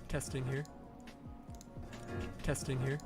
Testing here. Testing here.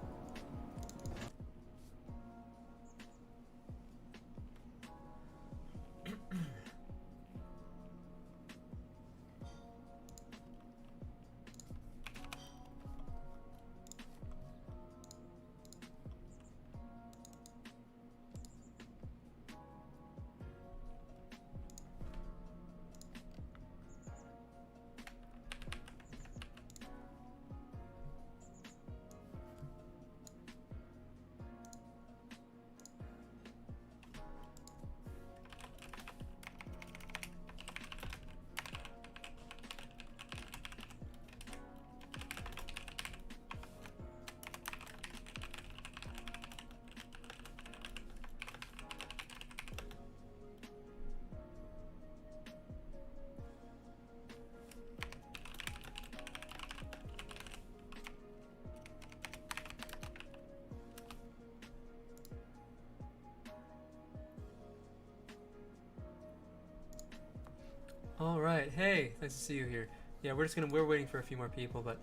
All right, hey, nice to see you here. Yeah, we're waiting for a few more people, but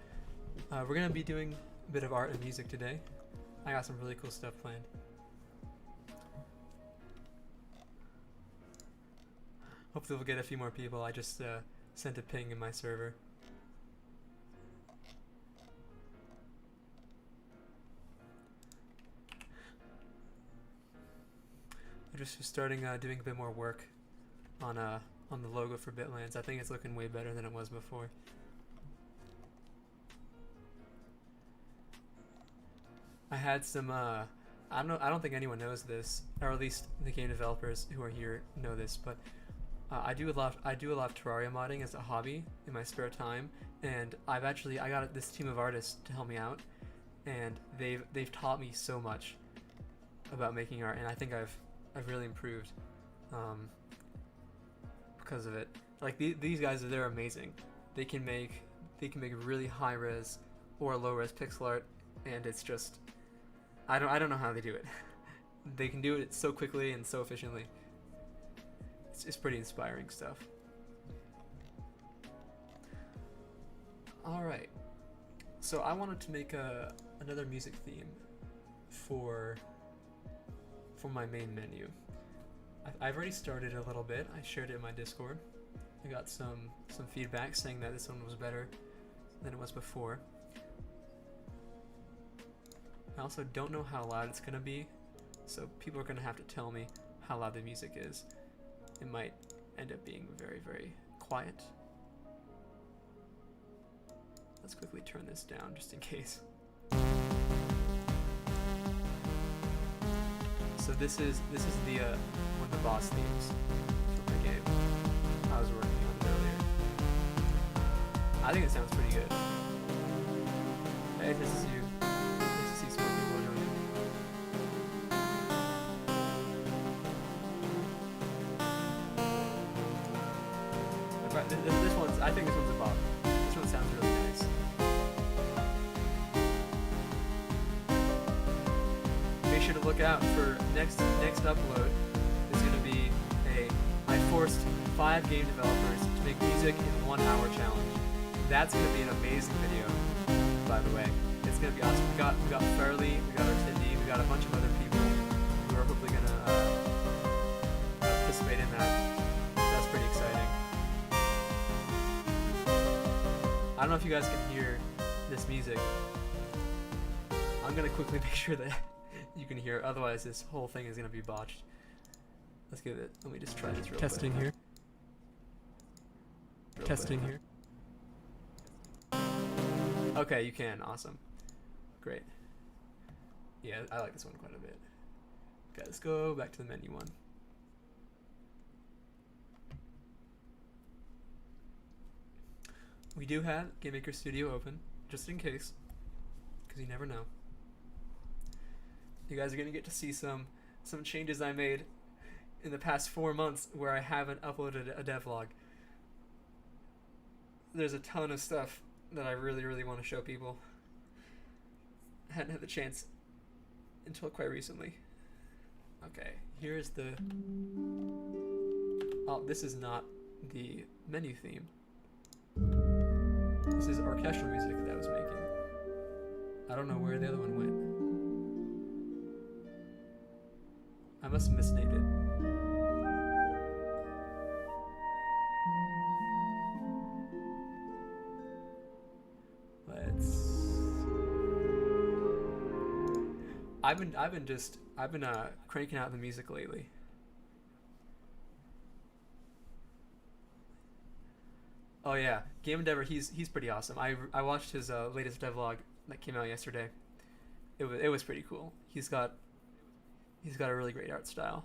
we're gonna be doing a bit of art and music today. I got some really cool stuff planned. Hopefully we'll get a few more people. I just sent a ping in my server. I'm just starting doing a bit more work on the logo for Bitlands. I think it's looking way better than it was before. I had some I don't think anyone knows this, or at least the game developers who are here know this, but I do a lot of Terraria modding as a hobby in my spare time, and I got this team of artists to help me out, and they've taught me so much about making art, and I think I've really improved because of it. Like these guys, they're amazing. They can make really high res or low res pixel art, and it's just I don't know how they do it. They can do it so quickly and so efficiently. It's pretty inspiring stuff. All right, so I wanted to make another music theme for my main menu. I've already started a little bit. I shared it in my Discord. I got some feedback saying that this one was better than it was before. I also don't know how loud it's gonna be, so people are gonna have to tell me how loud the music is. It might end up being very, very quiet. Let's quickly turn this down just in case. So this is the one of the boss themes for my game. I was working on it earlier. I think it sounds pretty good. Hey, this is you. Nice to see some more people joining. I think this one's a bop. This one sounds really nice. Make sure to look out for next upload. Is going to be I forced 5 game developers to make music in 1 hour challenge. That's going to be an amazing video, by the way. It's going to be awesome. We got Fairly, we got Artindi, we got a bunch of other people who are hopefully going to participate in that. That's pretty exciting. I don't know if you guys can hear this music. I'm going to quickly make sure that you can hear, otherwise this whole thing is going to be botched. Let's give it, let me just try this real Testing quick. here. Testing here. Okay, you can, awesome. Great. Yeah, I like this one quite a bit. Okay, let's go back to the menu one. We do have Game Maker Studio open, just in case, because you never know. You guys are gonna get to see some changes I made in the past 4 months where I haven't uploaded a devlog. There's a ton of stuff that I really, really want to show people. I hadn't had the chance until quite recently. Okay, here's the... Oh, this is not the menu theme. This is orchestral music that I was making. I don't know where the other one went. I must have misnamed it. I've been cranking out the music lately. Oh yeah, Game Endeavor. He's pretty awesome. I watched his latest devlog that came out yesterday. It was pretty cool. He's got a really great art style.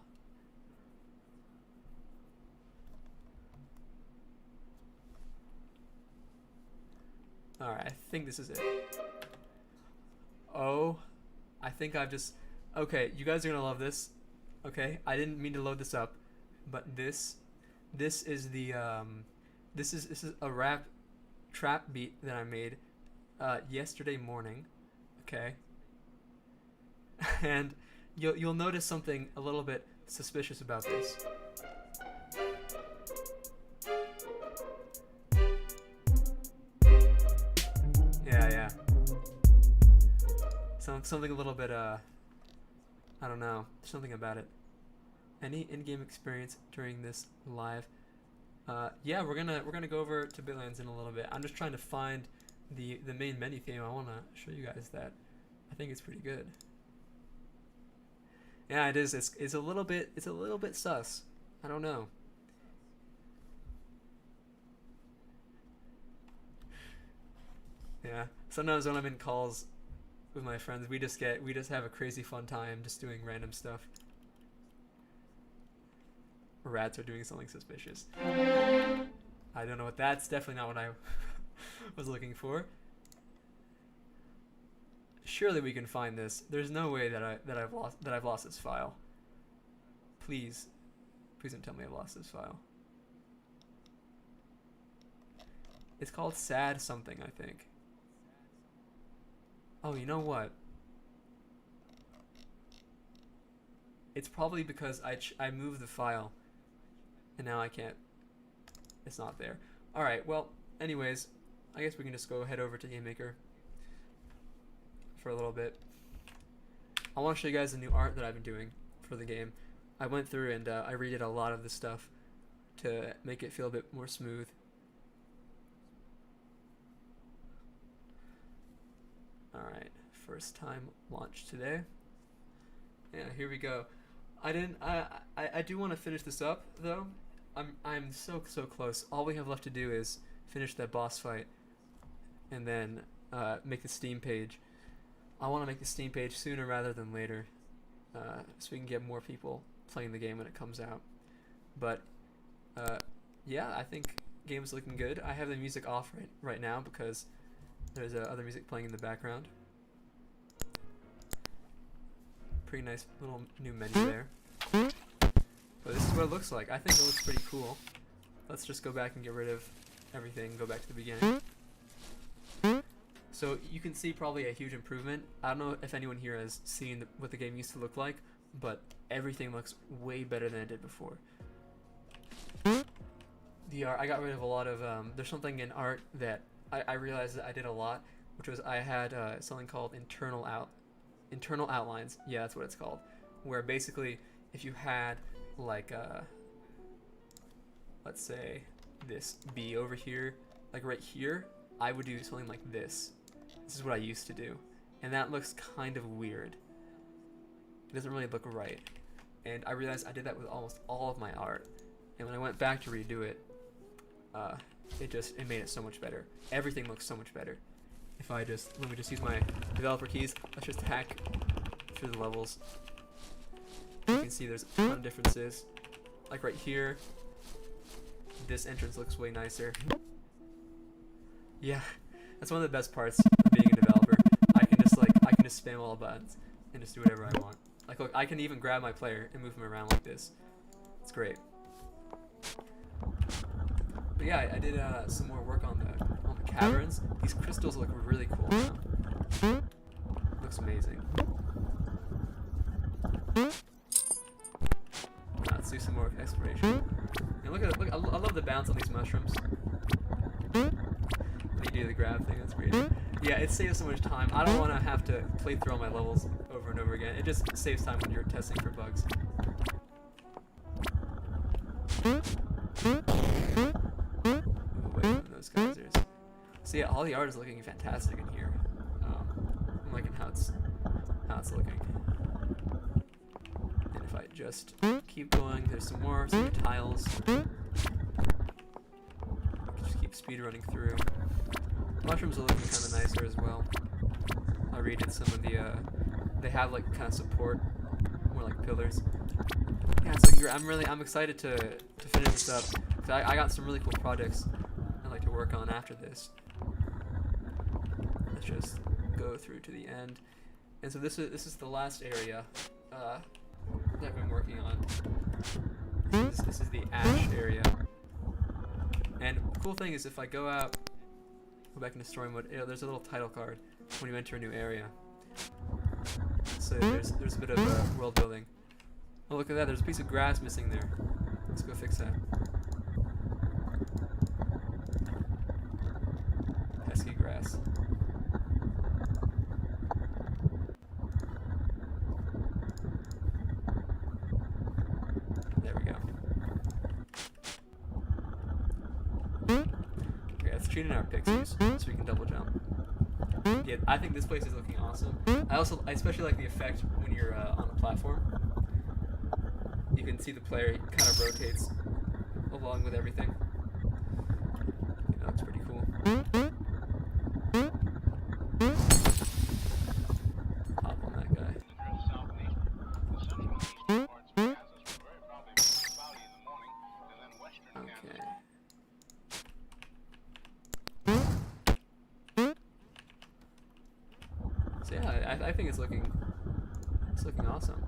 All right, I think this is it. Oh, I think I've just. Okay, you guys are gonna love this. Okay, I didn't mean to load this up, but this is the this is a rap trap beat that I made yesterday morning. Okay, and you'll notice something a little bit suspicious about this. Yeah. Something a little bit I don't know, something about it. Any in-game experience during this live? Yeah, we're gonna go over to Bitlands in a little bit. I'm just trying to find the main menu theme. I want to show you guys that. I think it's pretty good. Yeah, it is. It's a little bit sus. I don't know. Yeah. Sometimes when I'm in calls with my friends, we just have a crazy fun time just doing random stuff. Rats are doing something suspicious. I don't know what that's definitely not what I was looking for. Surely we can find this. There's no way that I've lost this file. Please don't tell me I've lost this file. It's called Sad Something, I think. Oh, you know what? It's probably because I moved the file, and now I can't. It's not there. All right. Well, anyways, I guess we can just go head over to GameMaker for a little bit. I want to show you guys the new art that I've been doing for the game. I went through and I redid a lot of the stuff to make it feel a bit more smooth. Alright, first time launch today. Yeah, here we go. I do want to finish this up though. I'm so close. All we have left to do is finish that boss fight and then make the Steam page. I want to make the Steam page sooner rather than later, so we can get more people playing the game when it comes out. But yeah, I think game's looking good. I have the music off right now because there's other music playing in the background. Pretty nice little new menu there. But this is what it looks like. I think it looks pretty cool. Let's just go back and get rid of everything, go back to the beginning. So you can see probably a huge improvement. I don't know if anyone here has seen what the game used to look like, but everything looks way better than it did before. The art, I got rid of a lot of, there's something in art that I realized that I did a lot, which was I had something called internal outlines. Yeah, that's what it's called. Where basically, if you had like let's say this B over here, like right here, I would do something like this. This is what I used to do, and that looks kind of weird. It doesn't really look right, and I realized I did that with almost all of my art. And when I went back to redo it, it made it so much better. Everything looks so much better. If let me just use my developer keys. Let's just hack through the levels. You can see there's a ton of differences. Like right here, this entrance looks way nicer. Yeah, that's one of the best parts of being a developer. I can just spam all the buttons and just do whatever I want. Like look, I can even grab my player and move him around like this. It's great. But yeah, I did some more work on the caverns. These crystals look really cool now. Looks amazing. Let's do some more exploration. And look, I love the bounce on these mushrooms. When you do the Yeah, it saves so much time. I don't want to have to play through all my levels over and over again. It just saves time when you're testing for bugs. Away from those geysers. So yeah, all the art is looking fantastic in here. I'm liking how it's looking. And if I just keep going, there's some more tiles. Just keep speed running through. Mushrooms are looking kind of nicer as well. I redid some of the, they have like kind of support, more like pillars. Yeah, it's like I'm excited to finish this up. 'Cause I got some really cool projects I'd like to work on after this. Let's just go through to the end. And so this is the last area that I've been working on. This is the ash area. And the cool thing is if I go back into story mode, there's a little title card when you enter a new area. So there's a bit of world building. Oh, look at that, there's a piece of grass missing there. Let's go fix that. Pesky grass. There we go. Okay, let's treat in our pixies so we can double jump. Yeah, I think this place is looking awesome. I especially like the effect when you're on a platform. You can see the player kind of rotates along with everything. That looks pretty cool. Hop on that guy. Okay. So yeah, I think it's looking awesome.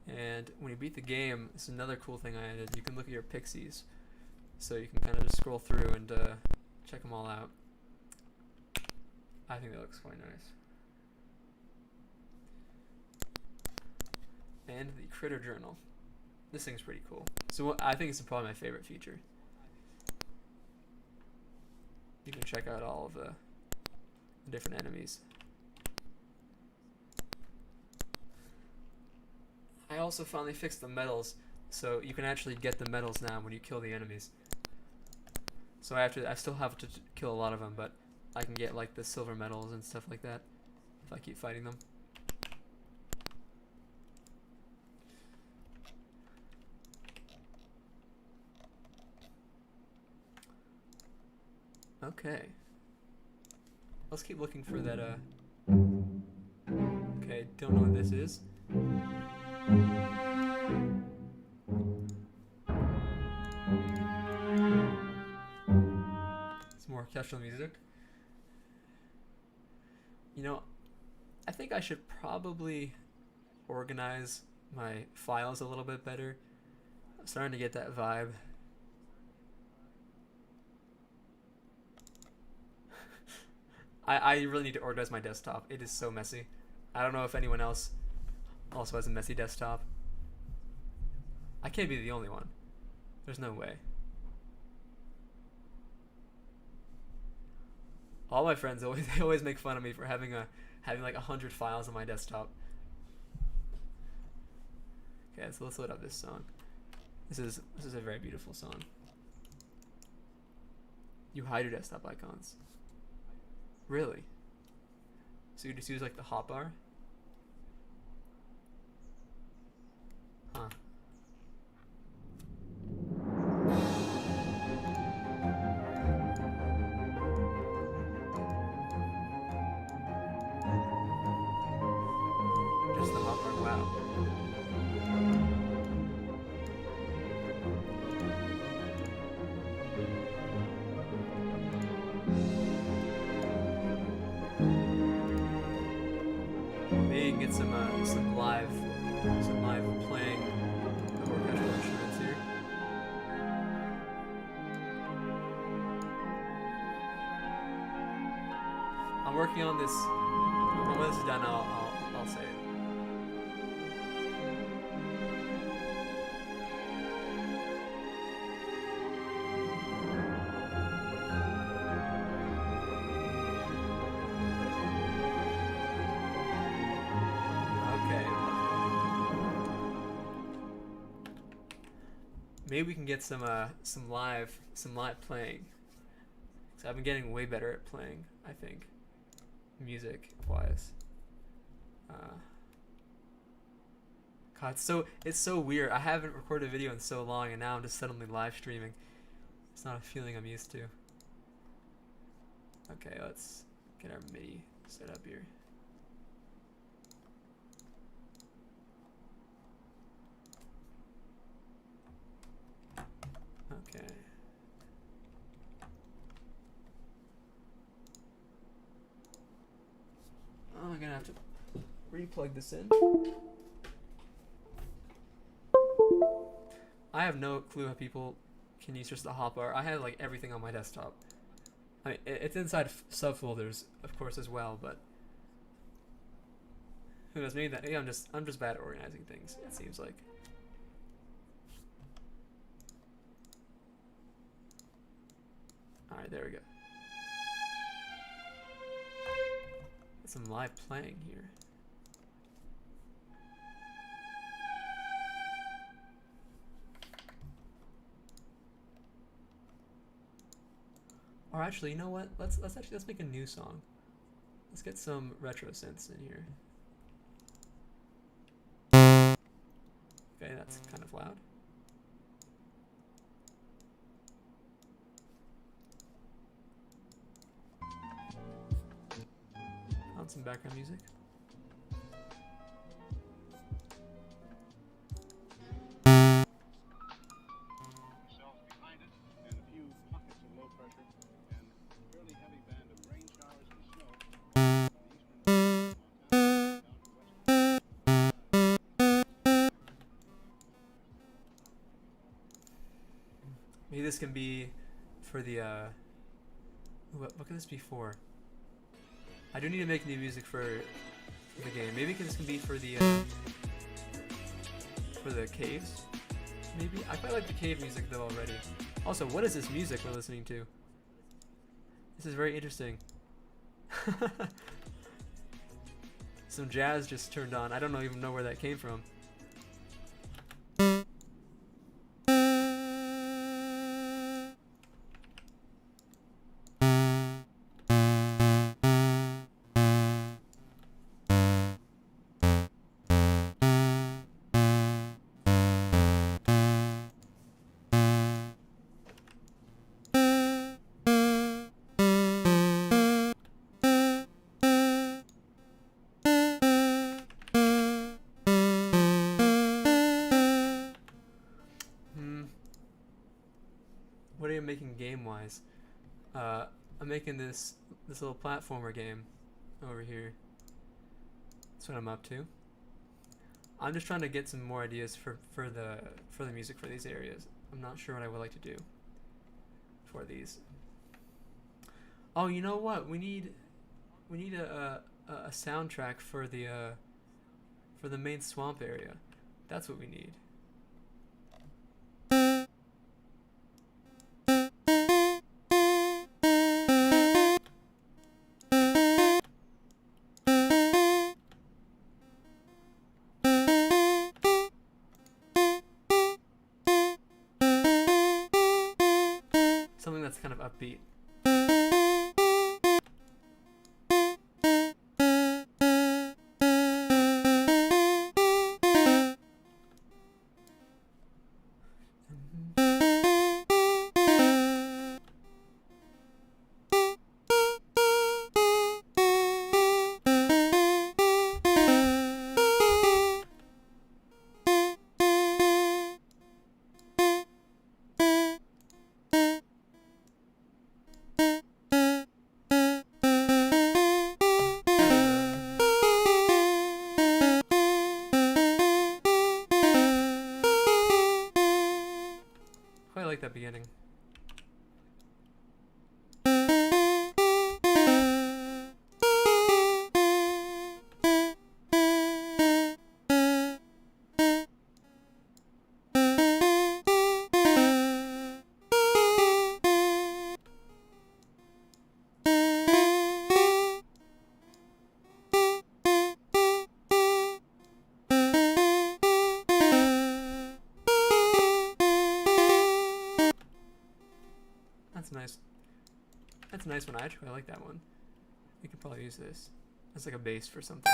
And when you beat the game, this is another cool thing I added. You can look at your pixies, so you can kind of just scroll through and check them all out. I think that looks quite nice. And the critter journal. This thing's pretty cool. So I think it's probably my favorite feature. You can check out all of the different enemies. I also finally fixed the medals, so you can actually get the medals now when you kill the enemies. So I still have to kill a lot of them, but I can get like the silver medals and stuff like that if I keep fighting them. Okay. Let's keep looking for that, okay, don't know what this is. Some more orchestral music. You know, I think I should probably organize my files a little bit better. I'm starting to get that vibe. I really need to organize my desktop. It is so messy. I don't know if anyone else also has a messy desktop. I can't be the only one. There's no way. All my friends they always make fun of me for having like 100 files on my desktop. Okay, so let's load up this song. This is a very beautiful song. You hide your desktop icons. Really? So you just use like the hotbar? Huh. Just the hotbar, wow. Maybe you can get some live playing of orchestral instruments here. I'm working on this. When this is done, I'll say it. maybe we can get some live playing. So I've been getting way better at playing, I think, music wise. God, it's so weird. I haven't recorded a video in so long, and now I'm just suddenly live streaming. It's not a feeling I'm used to. Okay, let's get our MIDI set up here. Okay. Oh, I'm gonna have to re-plug this in. I have no clue how people can use just the hotbar. I have like everything on my desktop. I mean, it's inside subfolders, of course, as well, but who knows? Maybe I'm just bad at organizing things. It seems like. All right, there we go. Get some live playing here. Or actually, you know what? Let's make a new song. Let's get some retro synths in here. Okay, that's kind of loud. On some background music. Maybe this can be for the, what could this be for? I do need to make new music for the game. Maybe this can be for the caves? Maybe? I quite like the cave music though already. Also, what is this music we're listening to? This is very interesting. Some jazz just turned on. I don't even know where that came from. What are you making game-wise? I'm making this little platformer game over here. That's what I'm up to. I'm just trying to get some more ideas for the music for these areas. I'm not sure what I would like to do for these. Oh, you know what? We need a soundtrack for the main swamp area. That's what we need. Something that's kind of upbeat. I like that beginning. That's nice. That's a nice one. Actually, I like that one. We could probably use this. That's like a base for something.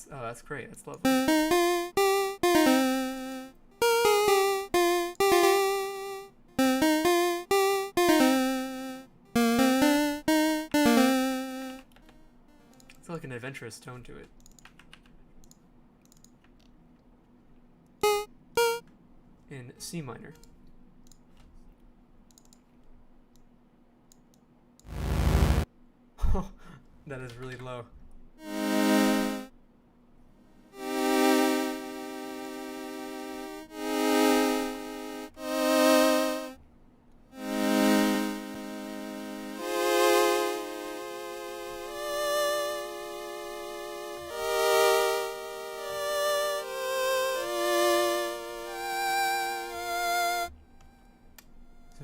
Oh, that's great. That's lovely. It's like an adventurous tone to it. In C minor. Oh, that is really low.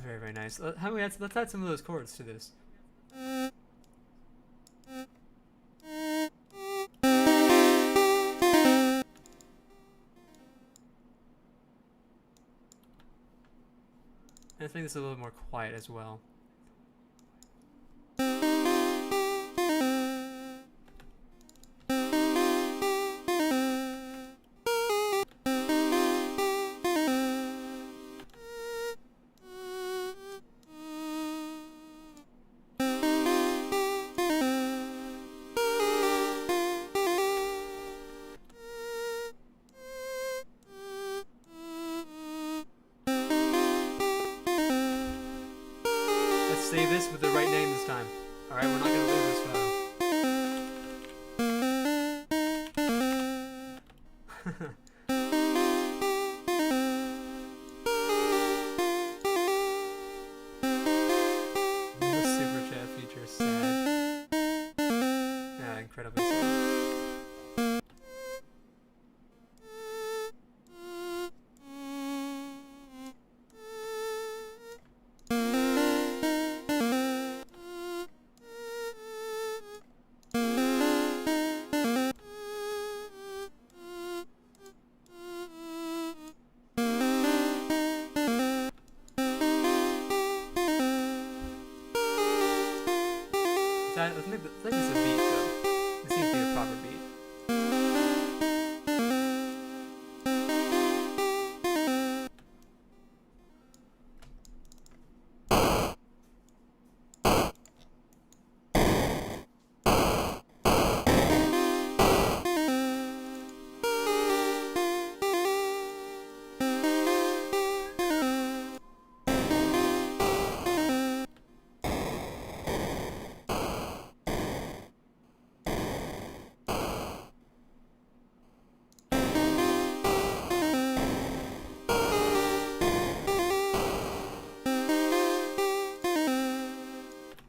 Very, very nice. Let's add some of those chords to this. Let's make this a little more quiet as well. Save this with the right name this time. Alright, we're not gonna lose this photo. No super chat feature, sad. Yeah, incredibly sad. Let's make this a beat, though. This seems to be a proper beat.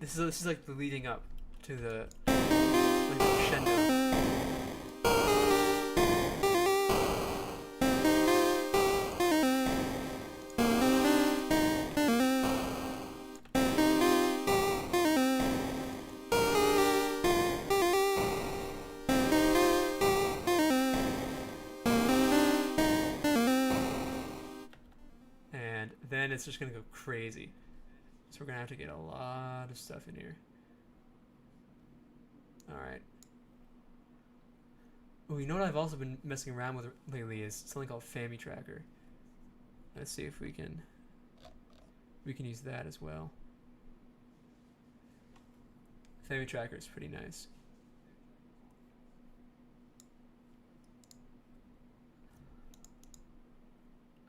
This is like the leading up to the crescendo. And then it's just gonna go crazy. So we're gonna have to get a lot of stuff in here. Alright. Oh, you know what I've also been messing around with lately is something called Family Tracker. Let's see if we can use that as well. Family Tracker is pretty nice.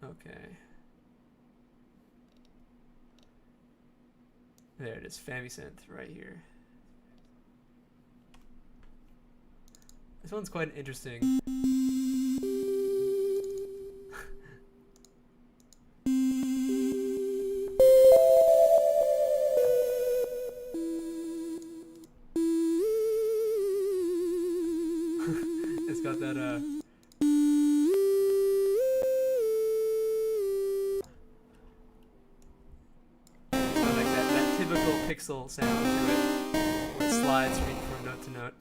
Okay. There it is, FamiSynth right here. This one's quite interesting. pixel sound to it, where it slides from note to note.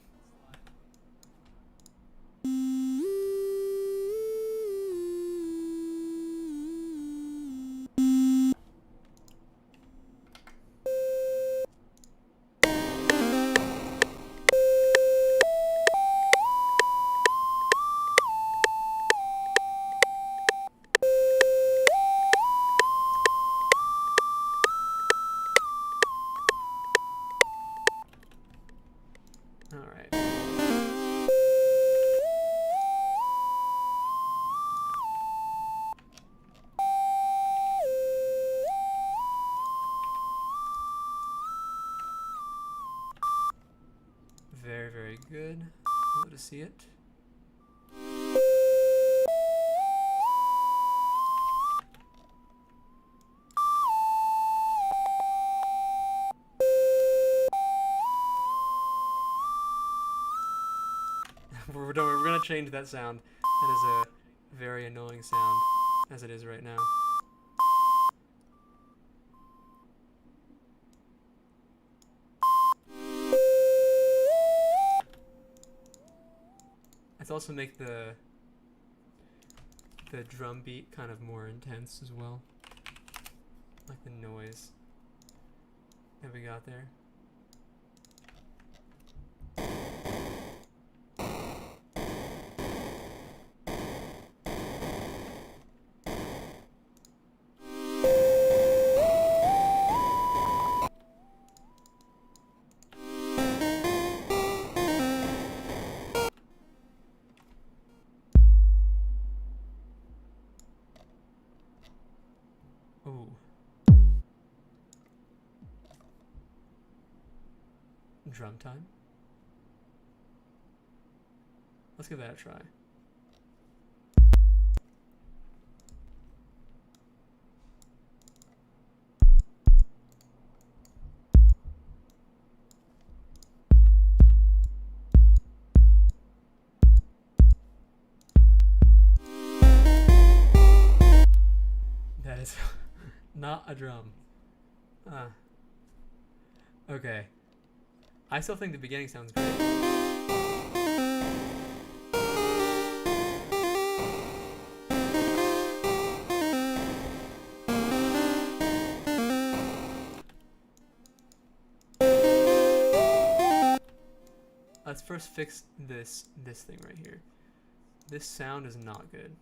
Very, very good. Able to see it. We're gonna change that sound. That is a very annoying sound, as it is right now. Let's also make the drum beat kind of more intense as well, like the noise that we got there. Ooh. Drum time? Let's give that a try. That is not a drum. Okay. I still think the beginning sounds great. Let's first fix this thing right here. This sound is not good.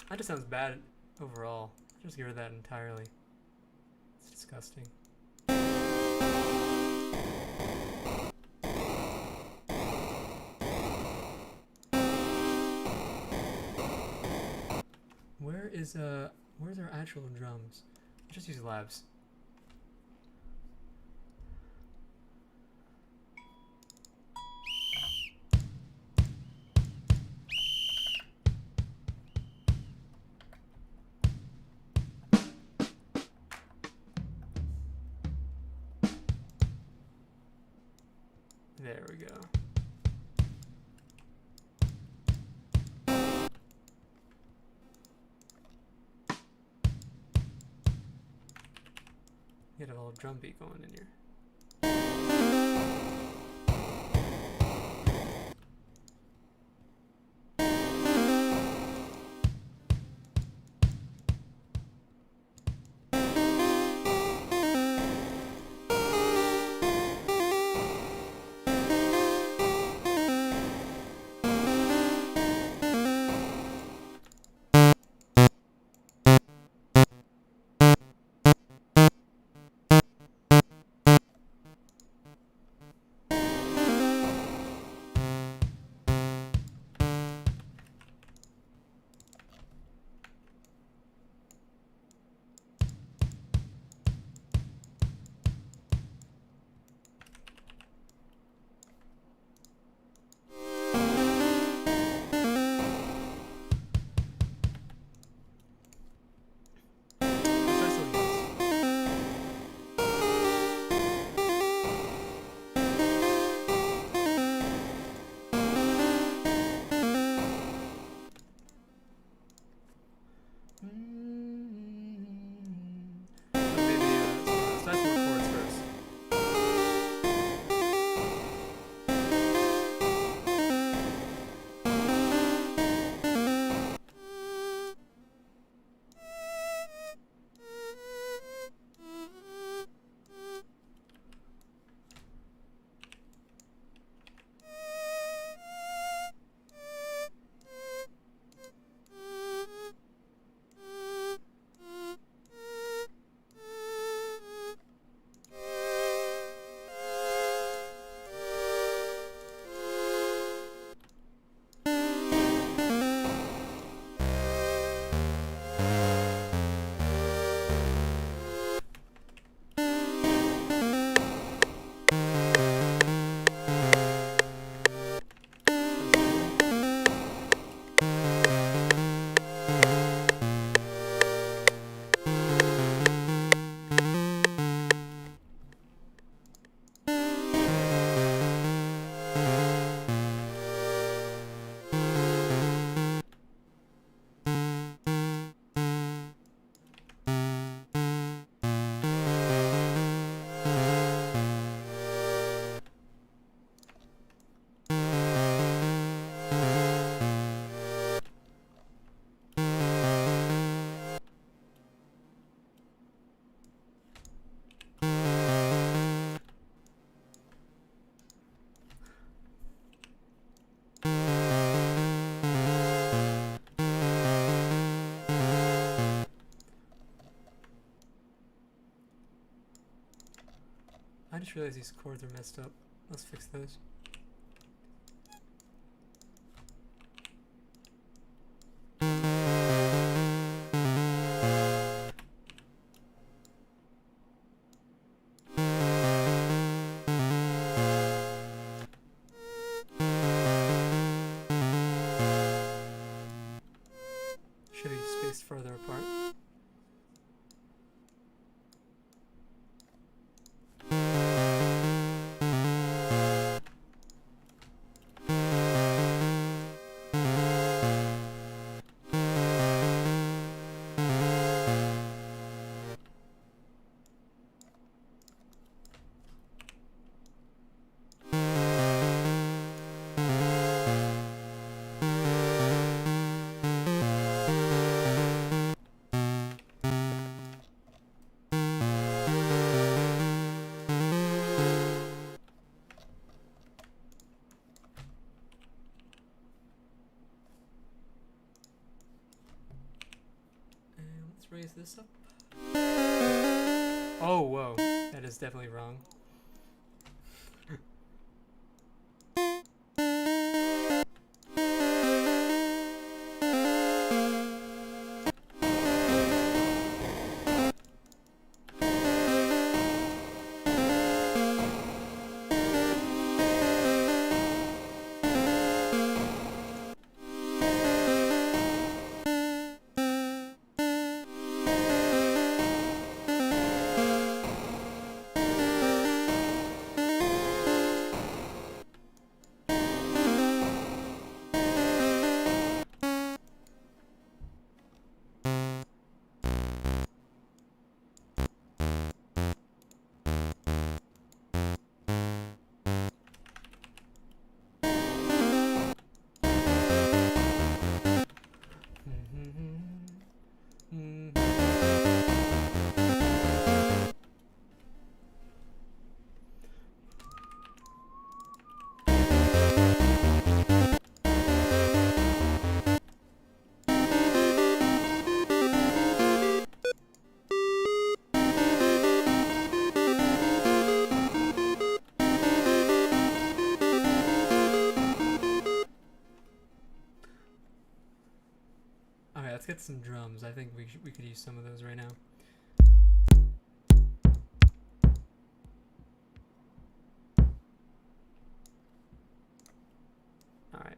That just sounds bad overall. Just get rid of that entirely. It's disgusting. Where's our actual drums? Just use labs. There we go. Get a little drum beat going in here. Maybe let's try some more chords first. I just realized these chords are messed up. Let's fix those. Should be spaced further apart. Raise this up. Oh, whoa. That is definitely wrong. Alright, let's get some drums. I think we could use some of those right now. Alright.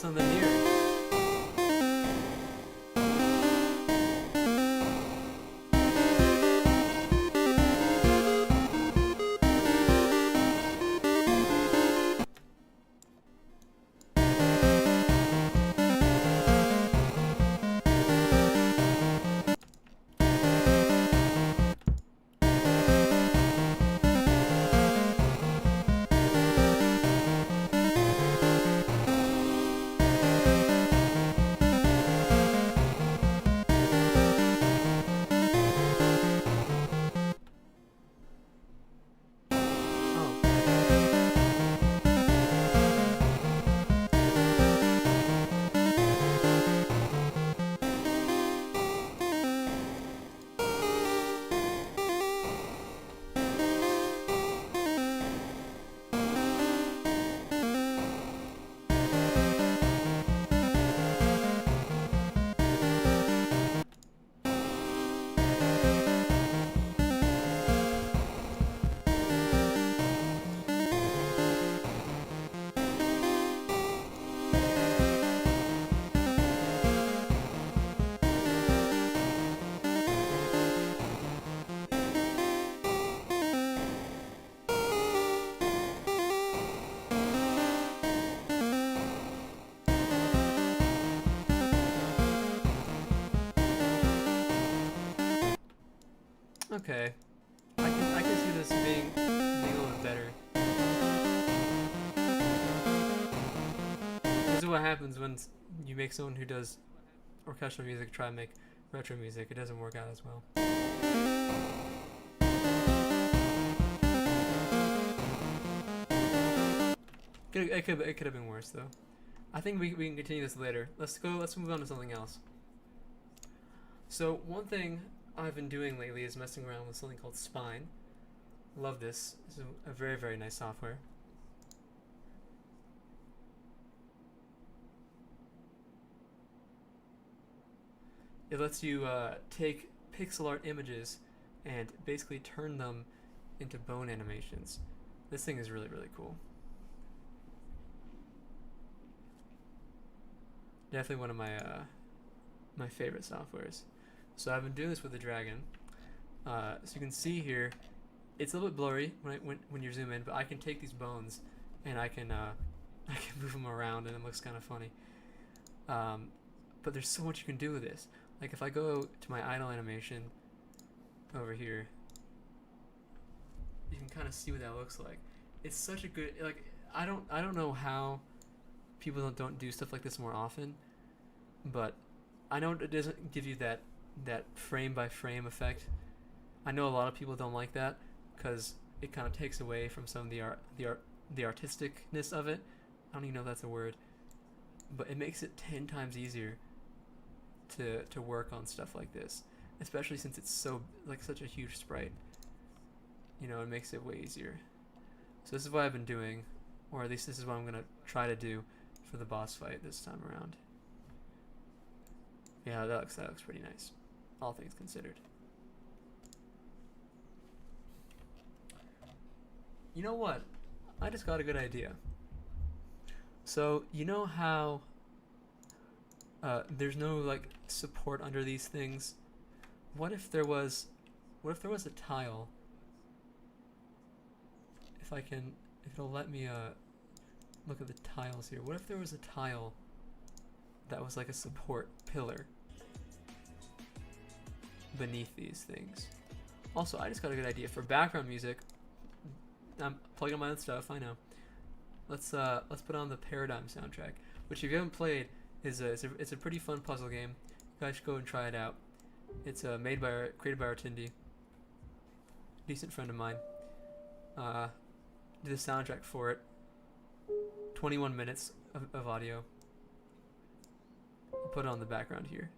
something here. Okay, I can see this being a little bit better. This is what happens when you make someone who does orchestral music try to make retro music. It doesn't work out as well. It could have been worse though. I think we can continue this later. Let's move on to something else. So one thing I've been doing lately is messing around with something called Spine. Love this. This is a very, very nice software. It lets you take pixel art images and basically turn them into bone animations. This thing is really, really cool. Definitely one of my my favorite softwares. So I've been doing this with the dragon. So you can see here, it's a little bit blurry when you zoom in, but I can take these bones and I can move them around and it looks kind of funny. But there's so much you can do with this. Like if I go to my idle animation over here, you can kind of see what that looks like. It's such a good, like, I don't know how people don't do stuff like this more often, but I know it doesn't give you that frame by frame effect. I know a lot of people don't like that because it kind of takes away from some of the artisticness of it. I don't even know if that's a word, but it makes it 10 times easier to work on stuff like this, especially since it's so such a huge sprite. You know, it makes it way easier. So this is what I've been doing, or at least this is what I'm gonna try to do for the boss fight this time around. Yeah, that looks pretty nice, all things considered. You know what? I just got a good idea. So you know how there's no like support under these things? What if there was a tile? If it'll let me look at the tiles here. What if there was a tile that was like a support pillar beneath these things? Also, I just got a good idea for background music. I'm plugging on my own stuff, I know. Let's put on the Paradigm soundtrack, which if you haven't played it's a pretty fun puzzle game. You guys should go and try it out. It's created by Artindi, decent friend of mine. Did the soundtrack for it. 21 minutes of audio. I'll put it on the background here.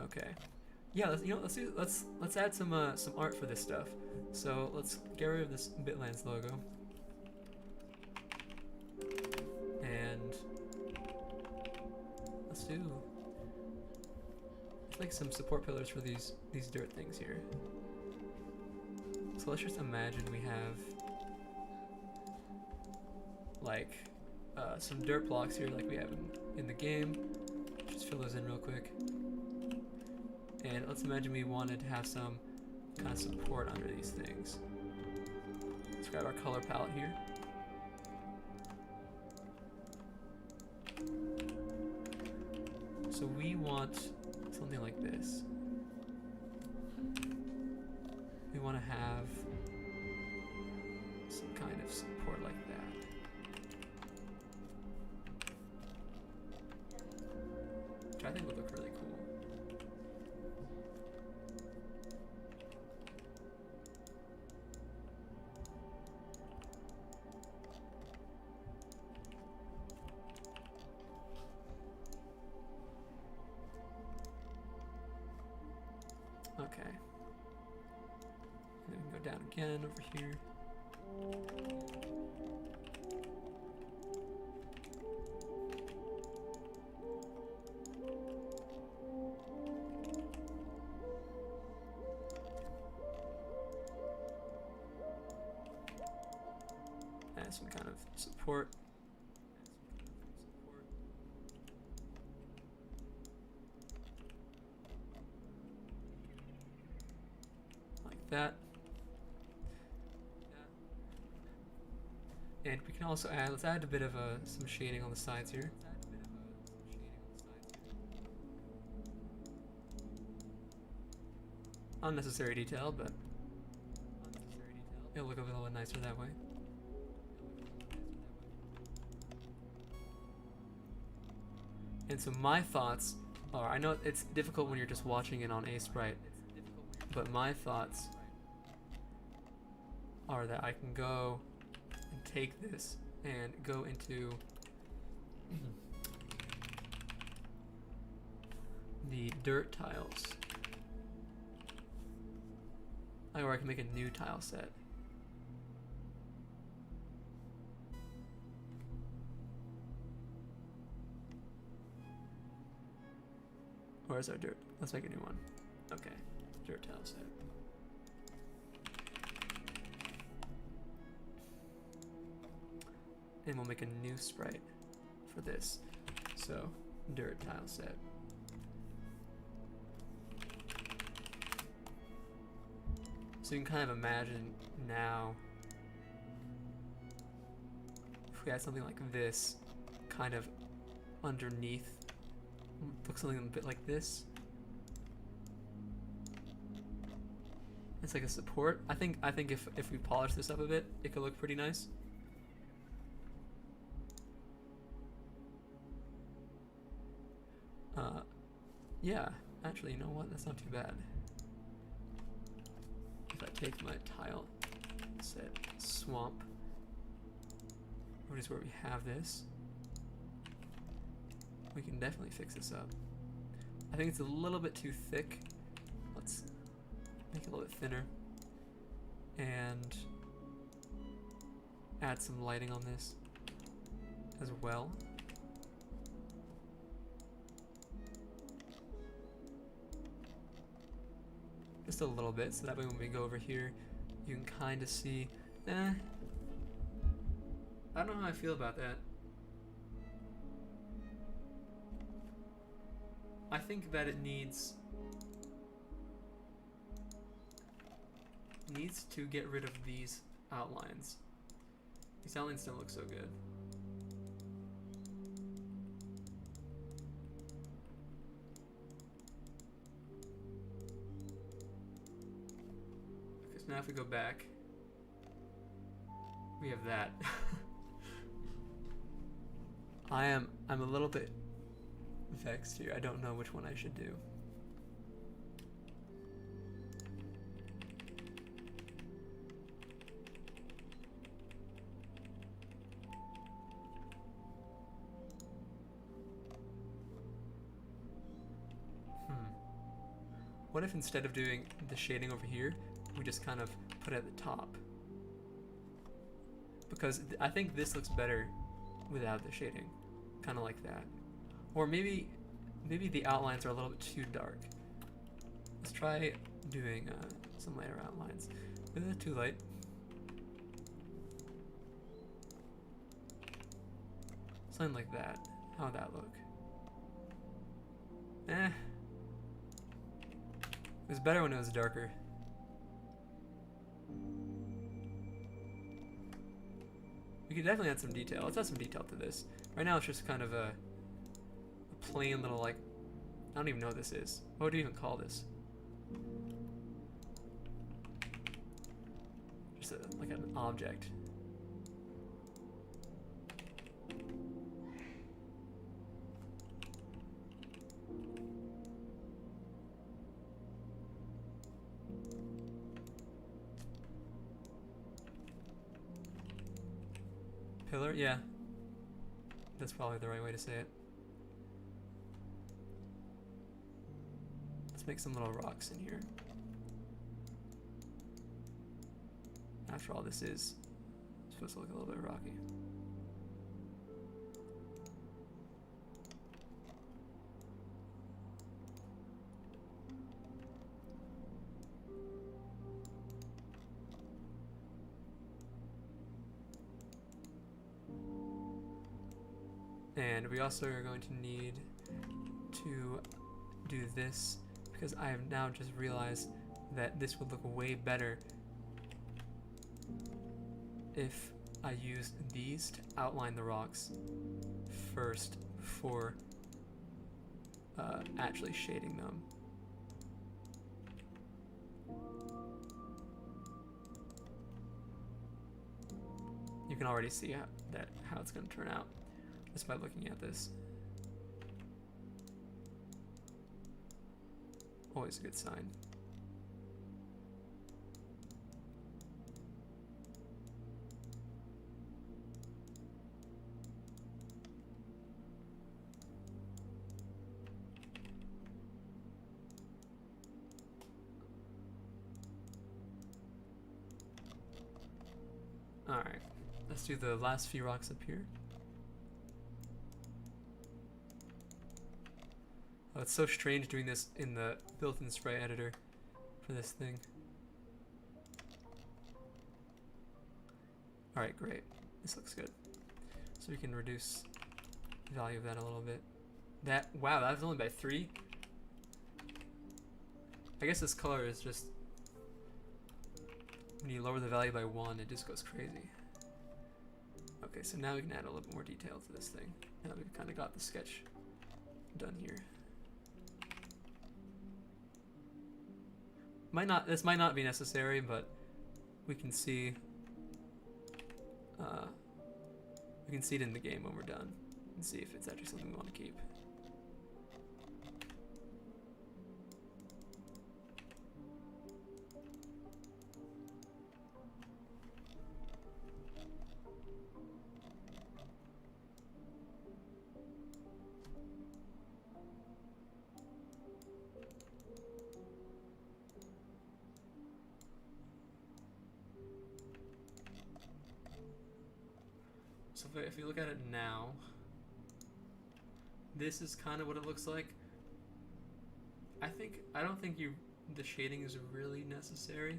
Okay. Yeah, let's add some art for this stuff. So let's get rid of this Bitlands logo. And let's do like some support pillars for these dirt things here. So let's just imagine we have like some dirt blocks here like we have in the game. Just fill those in real quick. And let's imagine we wanted to have some kind of support under these things. Let's grab our color palette here. So we want something like this. We want to have some kind of support like that. Which I think would look really cool. Okay. And then we can go down again over here. Add some kind of support. That. And we can also add, let's add a bit of some shading on the sides here. Unnecessary detail, but it'll look a little bit nicer that way. And so my thoughts are, I know it's difficult when you're just watching it on a sprite, but my thoughts are that I can go and take this and go into the dirt tiles. Or I can make a new tile set. Where's our dirt? Let's make a new one. Okay, dirt tile set. And we'll make a new sprite for this. So, dirt tile set. So you can kind of imagine now if we had something like this kind of underneath, look something a bit like this. It's like a support. I think if we polish this up a bit, it could look pretty nice. Yeah, actually, you know what? That's not too bad. If I take my tile set swamp, which is where we have this, we can definitely fix this up. I think it's a little bit too thick. Let's make it a little bit thinner and add some lighting on this as well. Just a little bit, so that way when we go over here, you can kind of see. I don't know how I feel about that. I think that it needs to get rid of these outlines. These outlines don't look so good. Now if we go back, we have that. I'm a little bit vexed here. I don't know which one I should do. What if instead of doing the shading over here, we just kind of put it at the top? Because I think this looks better without the shading, kind of like that. Or maybe the outlines are a little bit too dark. Let's try doing some lighter outlines. Too light. Something like that. How would that look? Eh. It was better when it was darker. We could definitely add some detail. Let's add some detail to this. Right now it's just kind of a plain little, like, I don't even know what this is. What would you even call this? Just like an object. Pillar? Yeah. That's probably the right way to say it. Let's make some little rocks in here. After all, this is supposed to look a little bit rocky. And we also are going to need to do this because I have now just realized that this would look way better if I used these to outline the rocks first before actually shading them. You can already see how it's going to turn out just by looking at this. Always a good sign. Alright, let's do the last few rocks up here. Oh, it's so strange doing this in the built-in spray editor for this thing. Alright, great. This looks good. So we can reduce the value of that a little bit. Wow, that was only by 3? I guess this color is just, when you lower the value by 1, it just goes crazy. Okay, so now we can add a little more detail to this thing. Now that we've kind of got the sketch done here. This might not be necessary, but we can see it in the game when we're done and see if it's actually something we want to keep. So if you look at it now, this is kind of what it looks like. I don't think the shading is really necessary.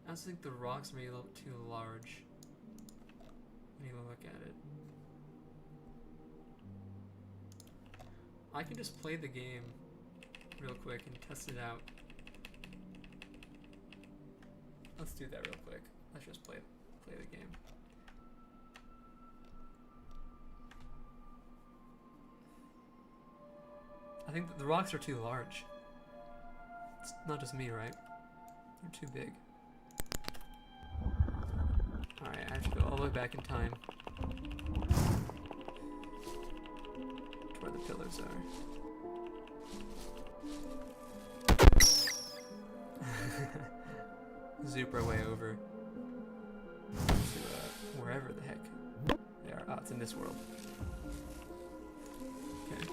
I just think the rocks may look too large when you look at it. I can just play the game real quick and test it out. Let's do that real quick. Let's just play the game. I think that the rocks are too large. It's not just me, right? They're too big. Alright, I have to go all the way back in time to where the pillars are. Zoop our way over to wherever the heck they are. Oh, it's in this world. Okay.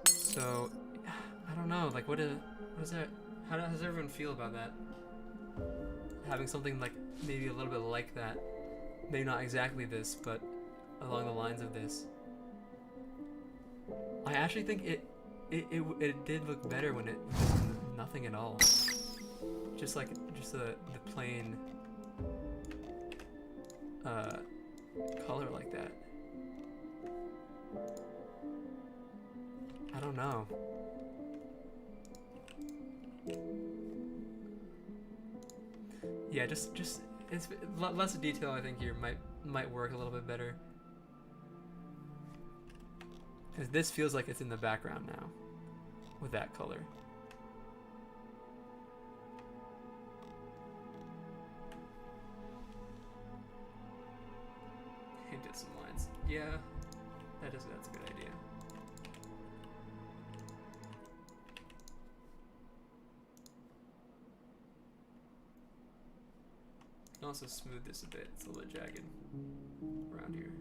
So, I don't know, like what is that, how does everyone feel about that? Having something like, maybe a little bit like that. Maybe not exactly this, but along the lines of this. I actually think it did look better when it was in nothing at all. Just the plain color like that. I don't know. Yeah, just it's less detail. I think here might work a little bit better. Because this feels like it's in the background now with that color. Hint at some lines. Yeah, that's a good idea. You can also smooth this a bit. It's a little jagged around here.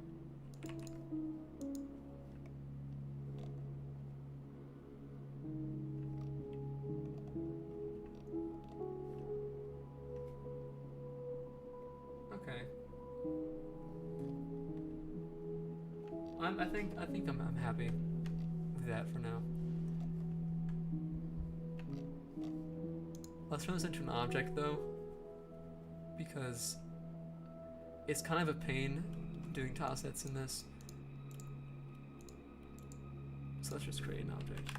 Okay. I think I'm happy with that for now. Let's turn this into an object though, because it's kind of a pain doing tile sets in this. So let's just create an object.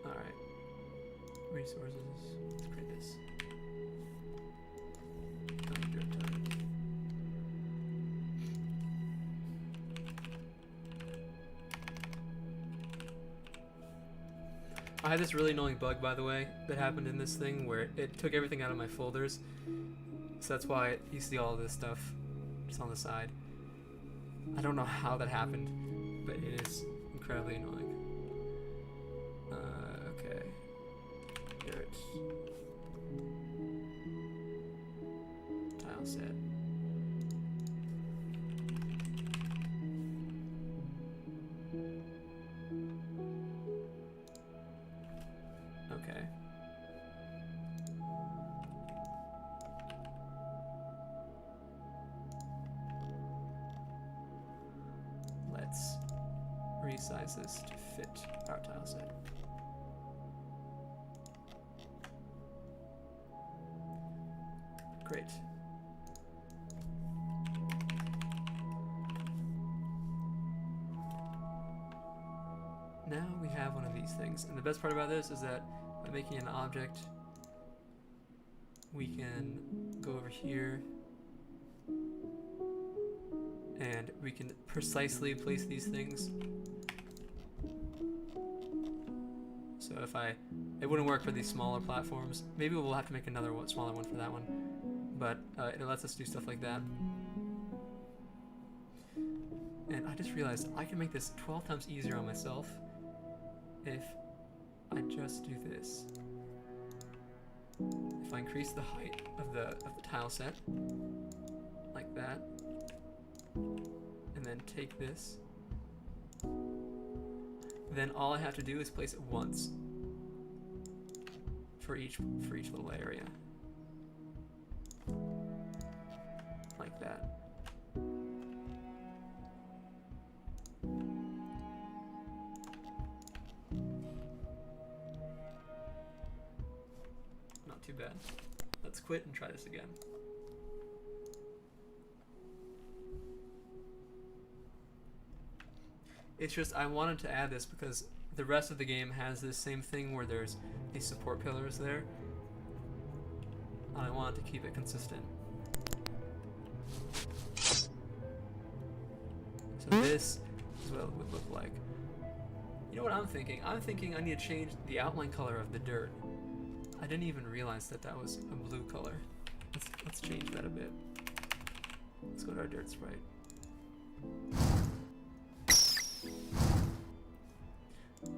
Alright. Resources. Let's create this. I had this really annoying bug, by the way, that happened in this thing where it took everything out of my folders. So that's why you see all this stuff just on the side. I don't know how that happened, but it is incredibly annoying. Okay. Dirt. Tile set. Okay. Let's resize this to fit our tile set. Great. Now we have one of these things, and the best part about this is that by making an object, we can go over here and we can precisely place these things. So if it wouldn't work for these smaller platforms. Maybe we'll have to make another one, smaller one for that one, but it lets us do stuff like that. And I just realized I can make this 12 times easier on myself if I just do this. If I increase the height of the tile set like that, and then take this, then all I have to do is place it once for each little area, like that. Not too bad. Let's quit and try this again. It's just, I wanted to add this because the rest of the game has this same thing where there's these support pillars there, and I wanted to keep it consistent. So this is what it would look like. You know what I'm thinking? I'm thinking I need to change the outline color of the dirt. I didn't even realize that that was a blue color. Let's change that a bit. Let's go to our dirt sprite.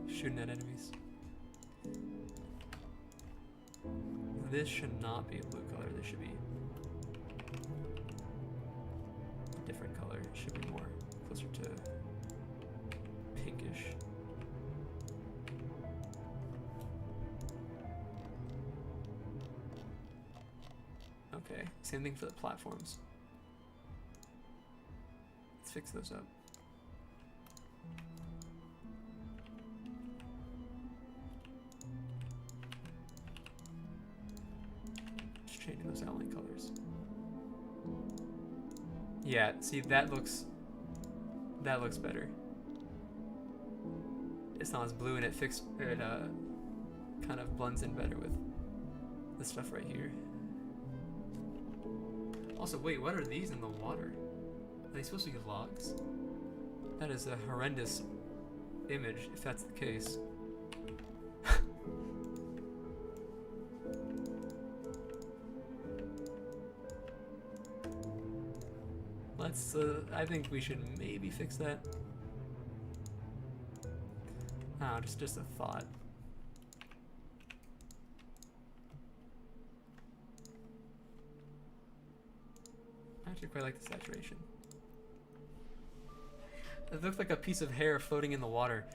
Shooting at enemies. This should not be a blue color. This should be a different color. It should be more closer to pinkish. Okay, same thing for the platforms. Let's fix those up. changing those outline colors. Yeah, see, that looks better. It's not as blue, and it kind of blends in better with the stuff right here. Also, wait, what are these in the water? Are they supposed to be logs? That is a horrendous image, if that's the case. Let's, I think we should maybe fix that. Oh, just a thought. I actually quite like the saturation. It looks like a piece of hair floating in the water.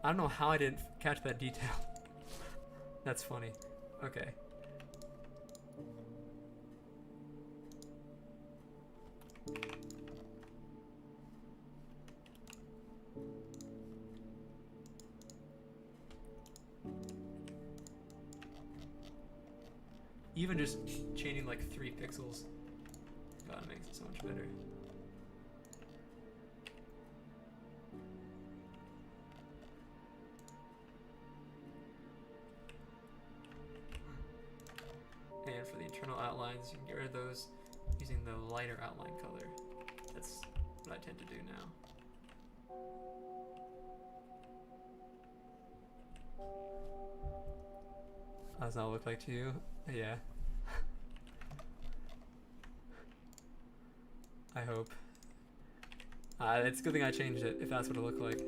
I don't know how I didn't catch that detail. That's funny. Okay. Even just changing like 3 pixels, God, it makes it so much better. And for the internal outlines, you can get rid of those using the lighter outline color. That's what I tend to do now. How does that look like to you? Yeah. I hope. It's a good thing I changed it, if that's what it looked like.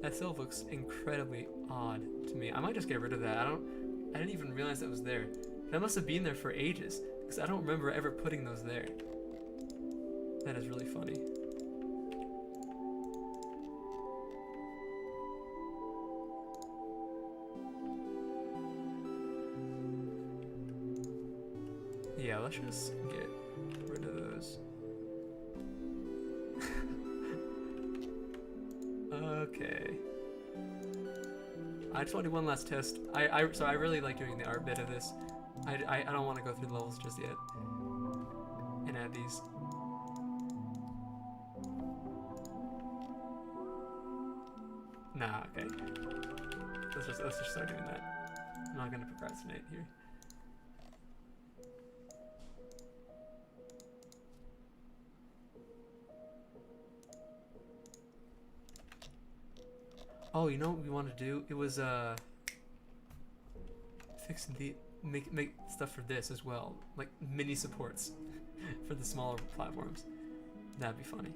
That still looks incredibly odd to me. I might just get rid of that. I didn't even realize that was there. That must have been there for ages, because I don't remember ever putting those there. That is really funny. Yeah, let's just get rid of those. Okay. I just want to do one last test. So I really like doing the art bit of this. I don't want to go through the levels just yet and add these. Nah, okay. Let's just start doing that. I'm not gonna procrastinate here. Oh, you know what we wanted to do? It was fix the make stuff for this as well, like mini supports for the smaller platforms. That'd be funny.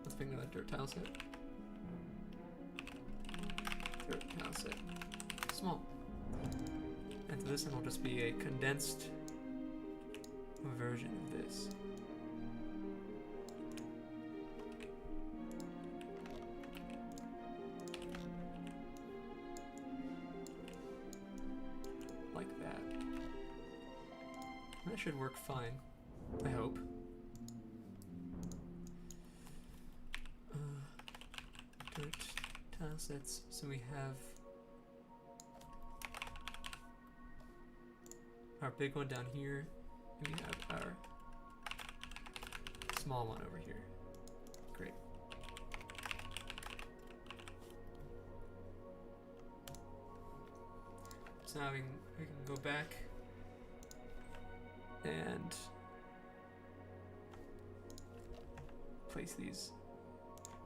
Let's pick another dirt tile set. Dirt tile set. Small. And so this one will just be a condensed version of this. Like that. That should work fine, I hope. Dirt tile sets. So we have our big one down here. We have our small one over here. Great. So now we can go back and place these.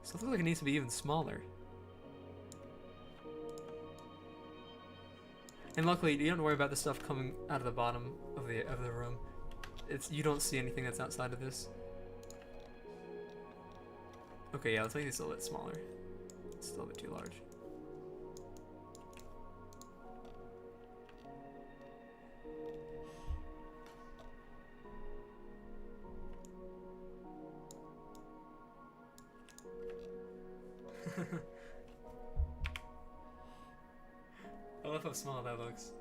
So it looks like it needs to be even smaller. And luckily, you don't have to worry about the stuff coming out of the bottom of the room. You don't see anything that's outside of this. Okay, yeah, let's make this a little bit smaller. It's still a bit too large. love how small that looks.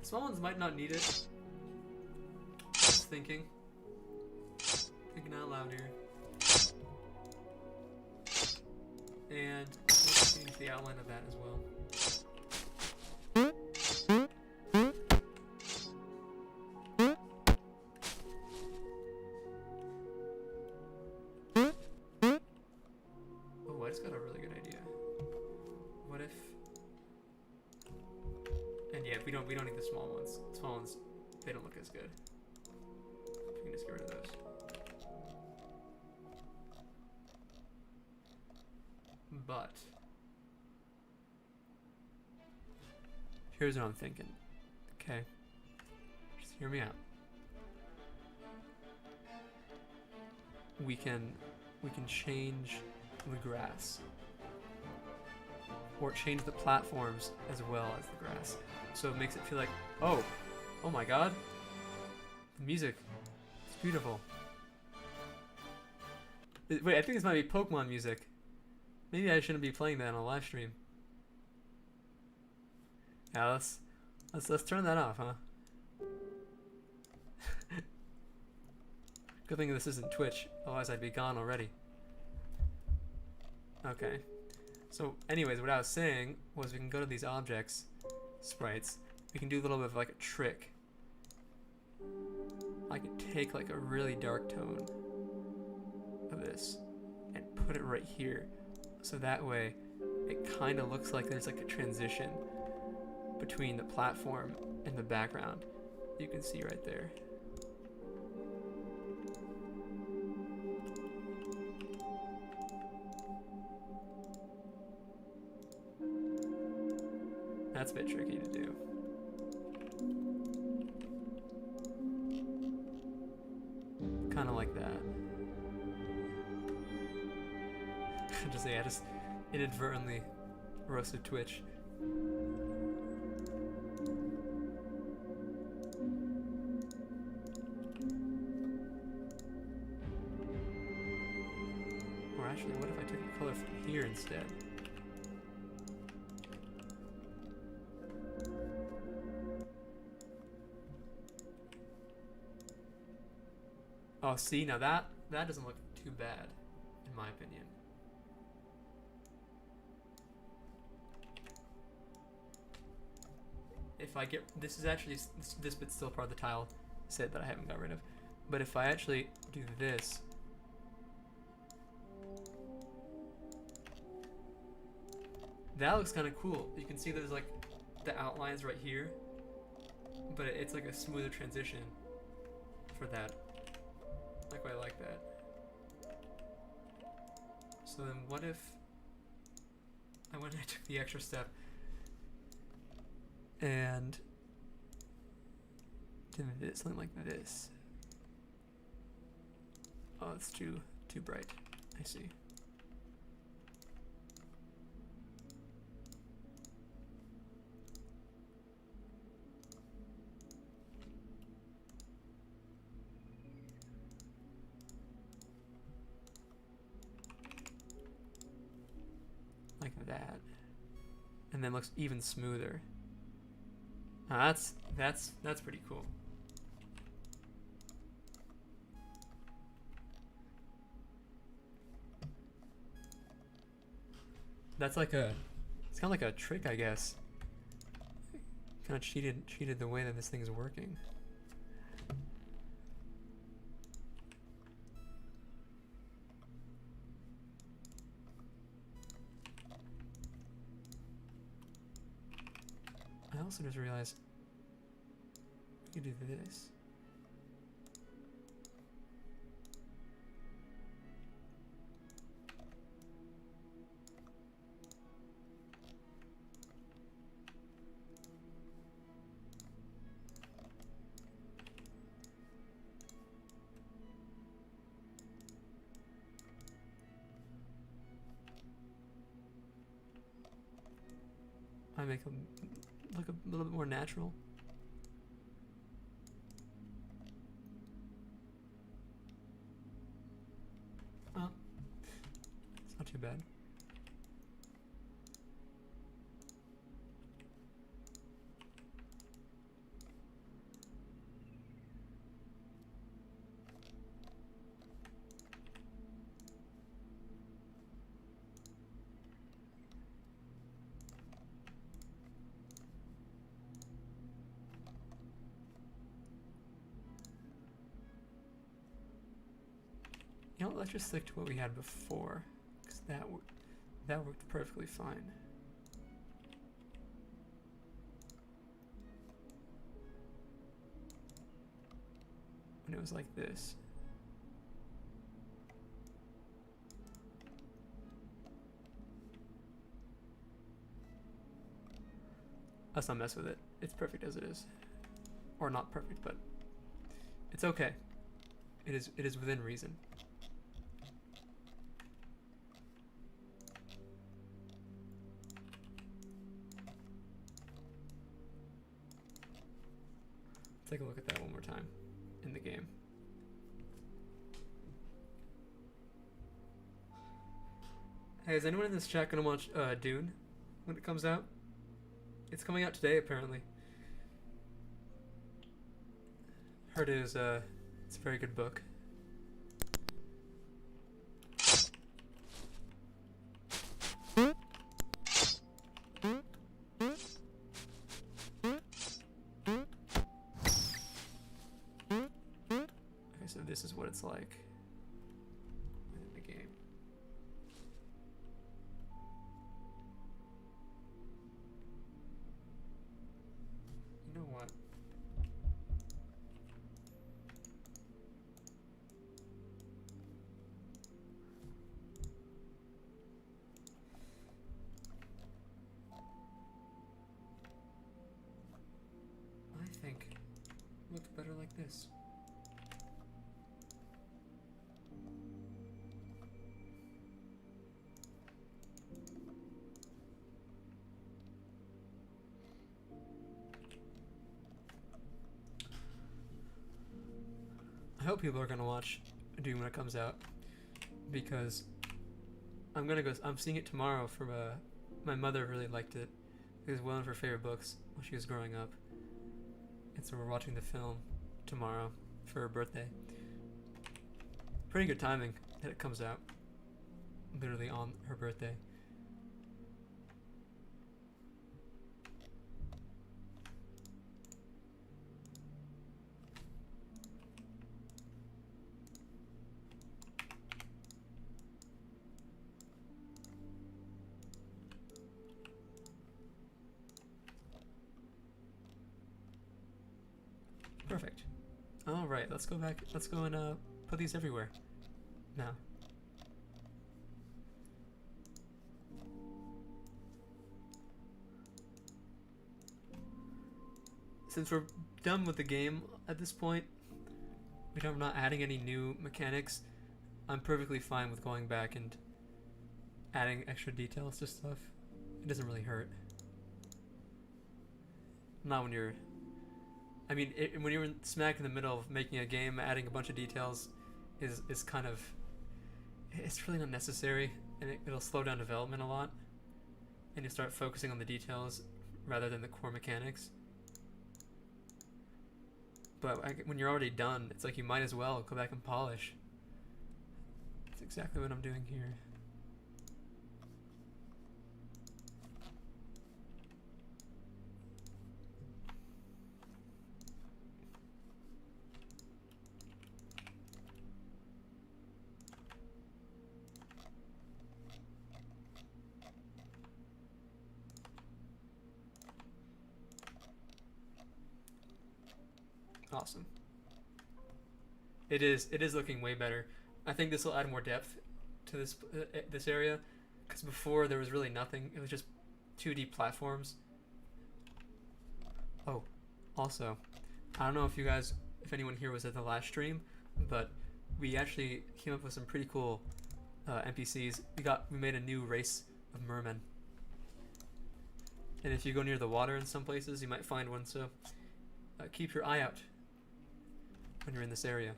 Small ones might not need it. Just thinking out loud here. And let's change the outline of that as well. Oh, I just got a really good idea. What if? And yeah, we don't need the small ones. Small ones, they don't look as good. We can just get rid of those. But here's what I'm thinking. Okay, just hear me out. We can change the grass, or change the platforms as well as the grass, so it makes it feel like, oh my God, the music, it's beautiful. Wait, I think this might be Pokemon music. Maybe I shouldn't be playing that on a live stream. Yeah, let's turn that off, huh? Good thing this isn't Twitch, otherwise I'd be gone already. Okay. So anyways, what I was saying was we can go to these objects, sprites, we can do a little bit of like a trick. I can take like a really dark tone of this and put it right here. So that way it kind of looks like there's like a transition between the platform and the background. You can see right there. That's a bit tricky to do. Kind of like that. Just say I just inadvertently roasted Twitch. Or actually, what if I took a color from here instead? Oh, see, now that doesn't look too bad, in my opinion. If I get, this is actually, this bit's still part of the tile set that I haven't got rid of. But if I actually do this, that looks kind of cool. You can see there's like the outlines right here, but it's like a smoother transition for that. I quite like that. So then what if I went and I took the extra step and did this, something like this. Oh, it's too bright. I see. Like that. And then looks even smoother. Now that's pretty cool. That's like a, it's kind of like a trick, I guess. Kind of cheated the way that this thing is working. I also just realized we could do this. Try and make them look a little bit more natural. Oh, it's not too bad. You know, let's just stick to what we had before, because that worked perfectly fine. When it was like this. Let's not mess with it. It's perfect as it is. Or not perfect, but it's okay. It is within reason. Take a look at that one more time in the game. Hey, is anyone in this chat gonna watch Dune when it comes out? It's coming out today, apparently. Heard it is it's a very good book. So this is what it's like in the game. You know what? I think it looks better like this. I hope people are gonna watch Doom when it comes out, because I'm seeing it tomorrow. From my mother really liked it. It was one of her favorite books when she was growing up, and so we're watching the film tomorrow for her birthday. Pretty good timing that it comes out literally on her birthday. Perfect. All right, let's go back. Let's go and put these everywhere now. Since we're done with the game at this point, we're not adding any new mechanics. I'm perfectly fine with going back and adding extra details to stuff. It doesn't really hurt. Not when you're... I mean, when you're smack in the middle of making a game, adding a bunch of details is kind of... It's really not necessary, and it'll slow down development a lot. And you start focusing on the details rather than the core mechanics. But when you're already done, it's like you might as well go back and polish. That's exactly what I'm doing here. Awesome. It is looking way better. I think this will add more depth to this area, because before there was really nothing. It was just 2D platforms. Oh, also, I don't know if anyone here was at the last stream, but we actually came up with some pretty cool NPCs. We made a new race of mermen. And if you go near the water in some places, you might find one, so keep your eye out when you're in this area.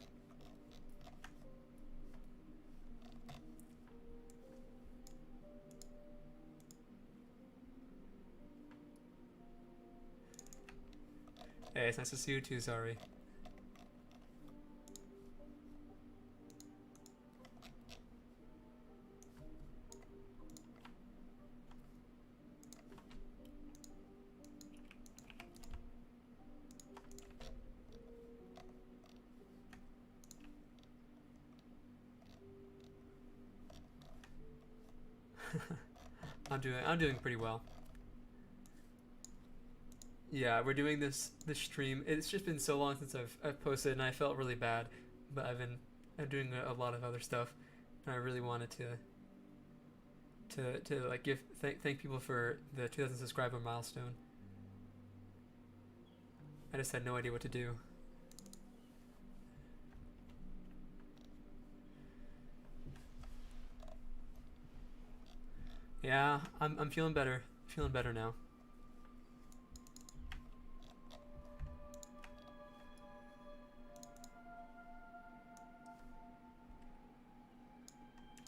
Hey, it's nice to see you too, sorry. I'm doing pretty well. Yeah, we're doing this stream. It's just been so long since I've posted, and I felt really bad, but I'm doing a lot of other stuff, and I really wanted to like thank people for the 2,000 subscriber milestone. I just had no idea what to do. Yeah, I'm feeling better. Feeling better now.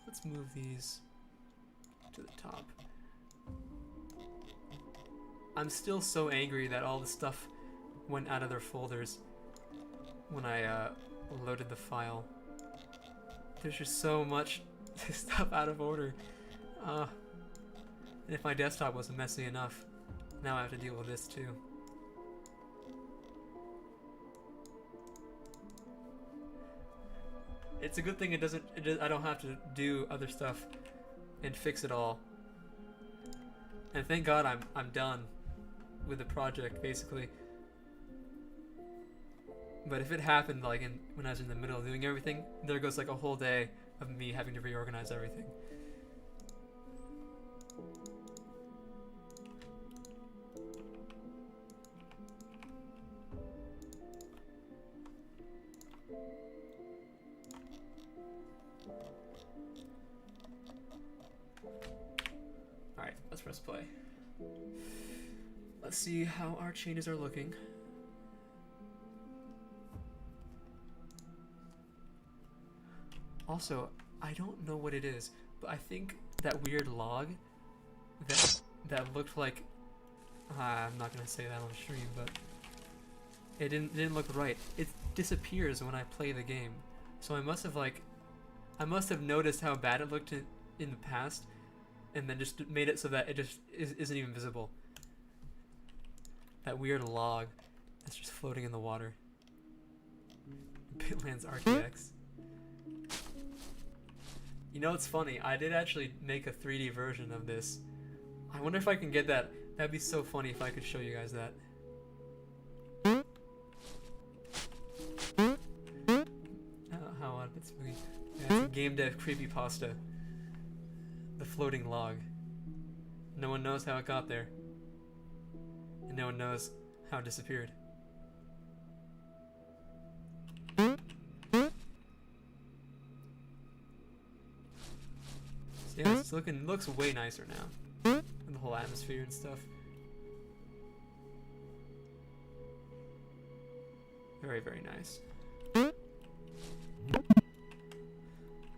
Let's move these to the top. I'm still so angry that all the stuff went out of their folders when I loaded the file. There's just so much stuff out of order. And if my desktop wasn't messy enough, now I have to deal with this too. It's a good thing I don't have to do other stuff and fix it all. And thank God I'm done with the project basically. But if it happened like when I was in the middle of doing everything, there goes like a whole day of me having to reorganize everything. Alright, let's press play. Let's see how our changes are looking. Also, I don't know what it is, but I think that weird log that looked like I'm not gonna say that on stream, but it didn't look right. It disappears when I play the game, so I must have noticed how bad it looked in the past, and then just made it so that it just isn't even visible. That weird log that's just floating in the water. Bitlands RTX. You know, it's funny. I did actually make a 3D version of this. I wonder if I can get that. That'd be so funny if I could show you guys that. How odd it's moving. Yeah, it's a game dev creepypasta. The floating log. No one knows how it got there. And no one knows how it disappeared. Yeah, it's looks way nicer now. And the whole atmosphere and stuff. Very, very nice.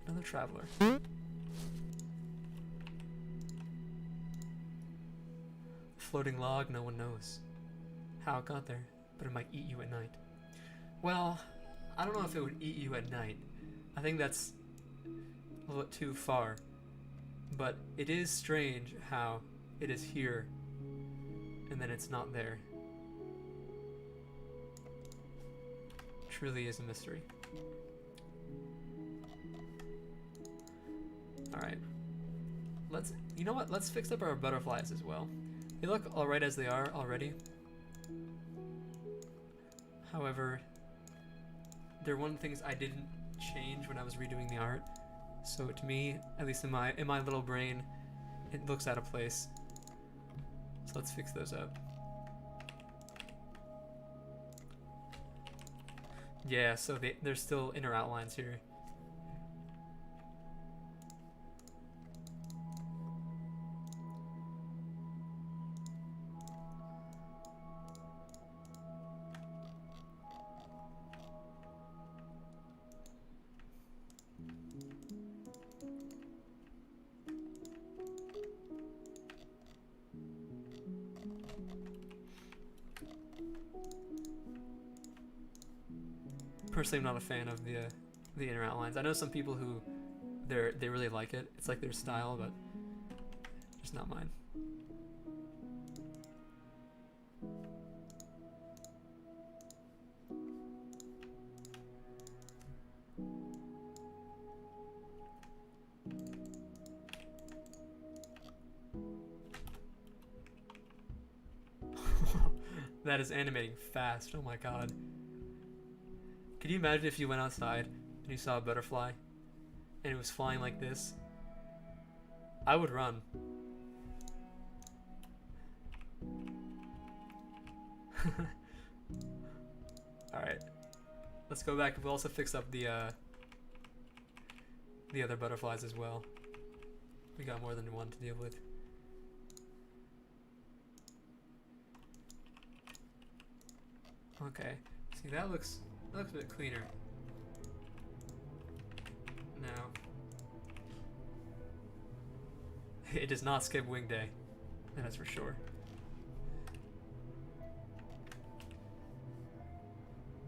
Another traveler. Floating log, no one knows how it got there, but it might eat you at night. Well, I don't know if it would eat you at night. I think that's a little bit too far. But it is strange how it is here and then it's not there. Truly is a mystery. Alright. You know what? Let's fix up our butterflies as well. They look alright as they are already. However, they're one of the things I didn't change when I was redoing the art. So to me, at least in my little brain, it looks out of place. So let's fix those up. Yeah, so there's still inner outlines here. personally am not a fan of the inner outlines. I know some people who they really like it. It's like their style, but just not mine. That is animating fast. Oh my god. Could you imagine if you went outside and you saw a butterfly and it was flying like this? I would run. Alright. Let's go back. We'll also fix up the other butterflies as well. We got more than one to deal with. Okay. See, that looks a bit cleaner. Now, it does not skip wing day. That is for sure.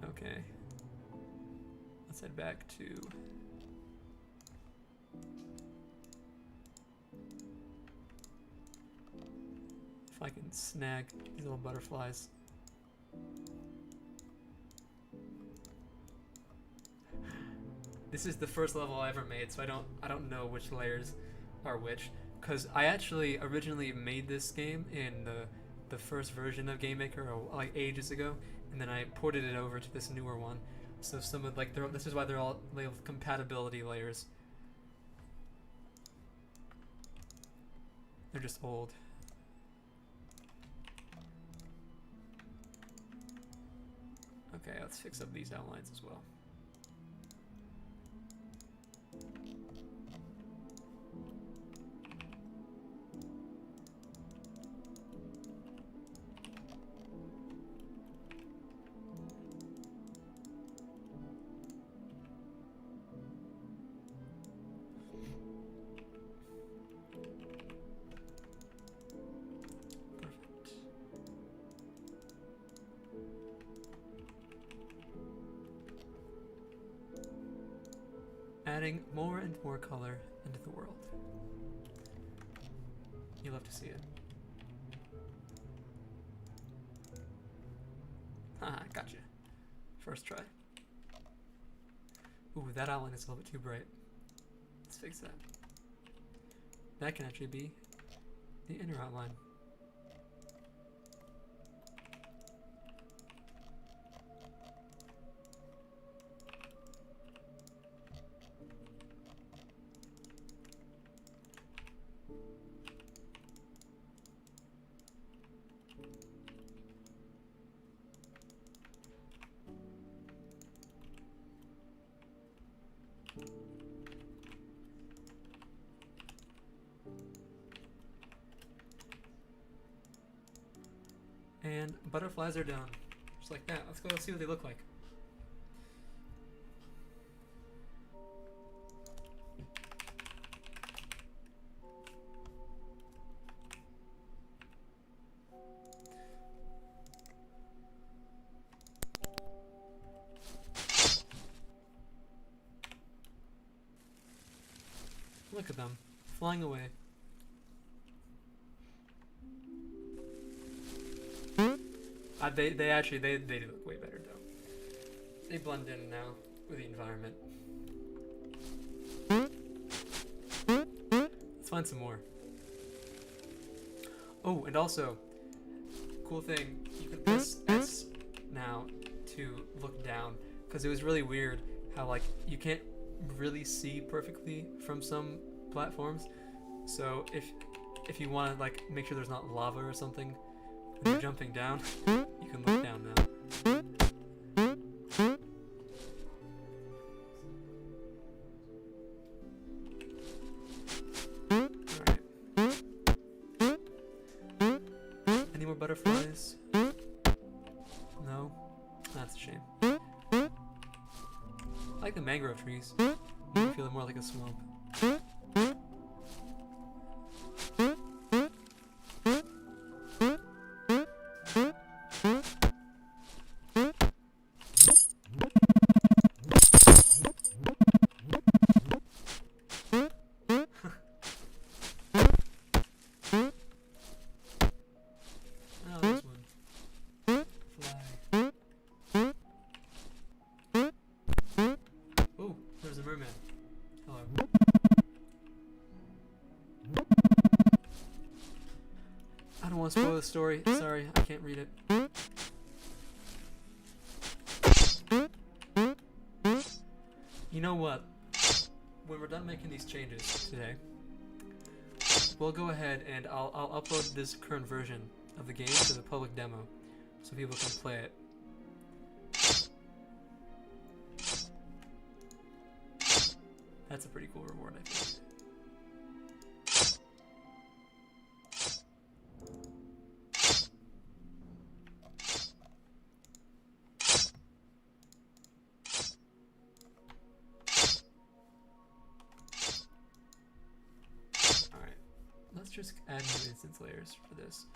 Okay. Let's head back to... If I can snag these little butterflies. This is the first level I ever made, so I don't know which layers are which, because I actually originally made this game in the first version of GameMaker like ages ago, and then I ported it over to this newer one. So some of this is why they're all labeled compatibility layers. They're just old. Okay, let's fix up these outlines as well. Adding more and more color into the world. You love to see it. Haha, gotcha. First try. Ooh, that outline is a little bit too bright. Let's fix that. That can actually be the inner outline. And butterflies are done. Just like that. Let's go see what they look like. Look at them, flying away. They do look way better though. They blend in now with the environment. Let's find some more. Oh, and also, cool thing, you can press S now to look down, because it was really weird how like you can't really see perfectly from some platforms. So if you want to like make sure there's not lava or something when you're jumping down, you can look down now. Alright. Any more butterflies? No? That's a shame. I like the mangrove trees. I feel more like a swamp. a merman. Hello. I don't want to spoil the story. Sorry, I can't read it. You know what? When we're done making these changes today, we'll go ahead and I'll upload this current version of the game to the public demo so people can play it. That's a pretty cool reward, I think. Alright, let's just add new instance layers for this.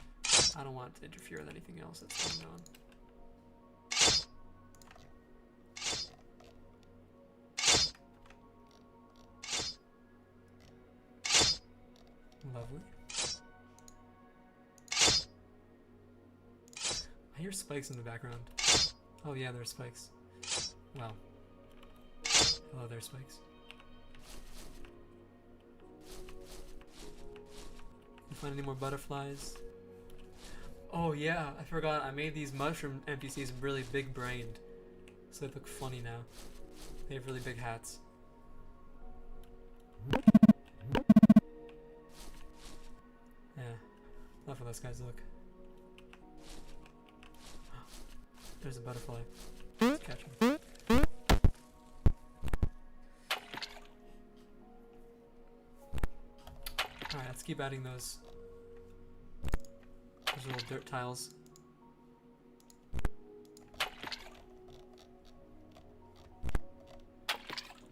I don't want it to interfere with anything else that's going on. Lovely. I hear spikes in the background. Oh yeah, there's spikes. Wow. Hello there, spikes. You find any more butterflies? Oh yeah, I forgot. I made these mushroom NPCs really big brained, so they look funny now. They have really big hats. Yeah, enough of those guys. Look, there's a butterfly. Let's catch him. Alright, let's keep adding those little dirt tiles.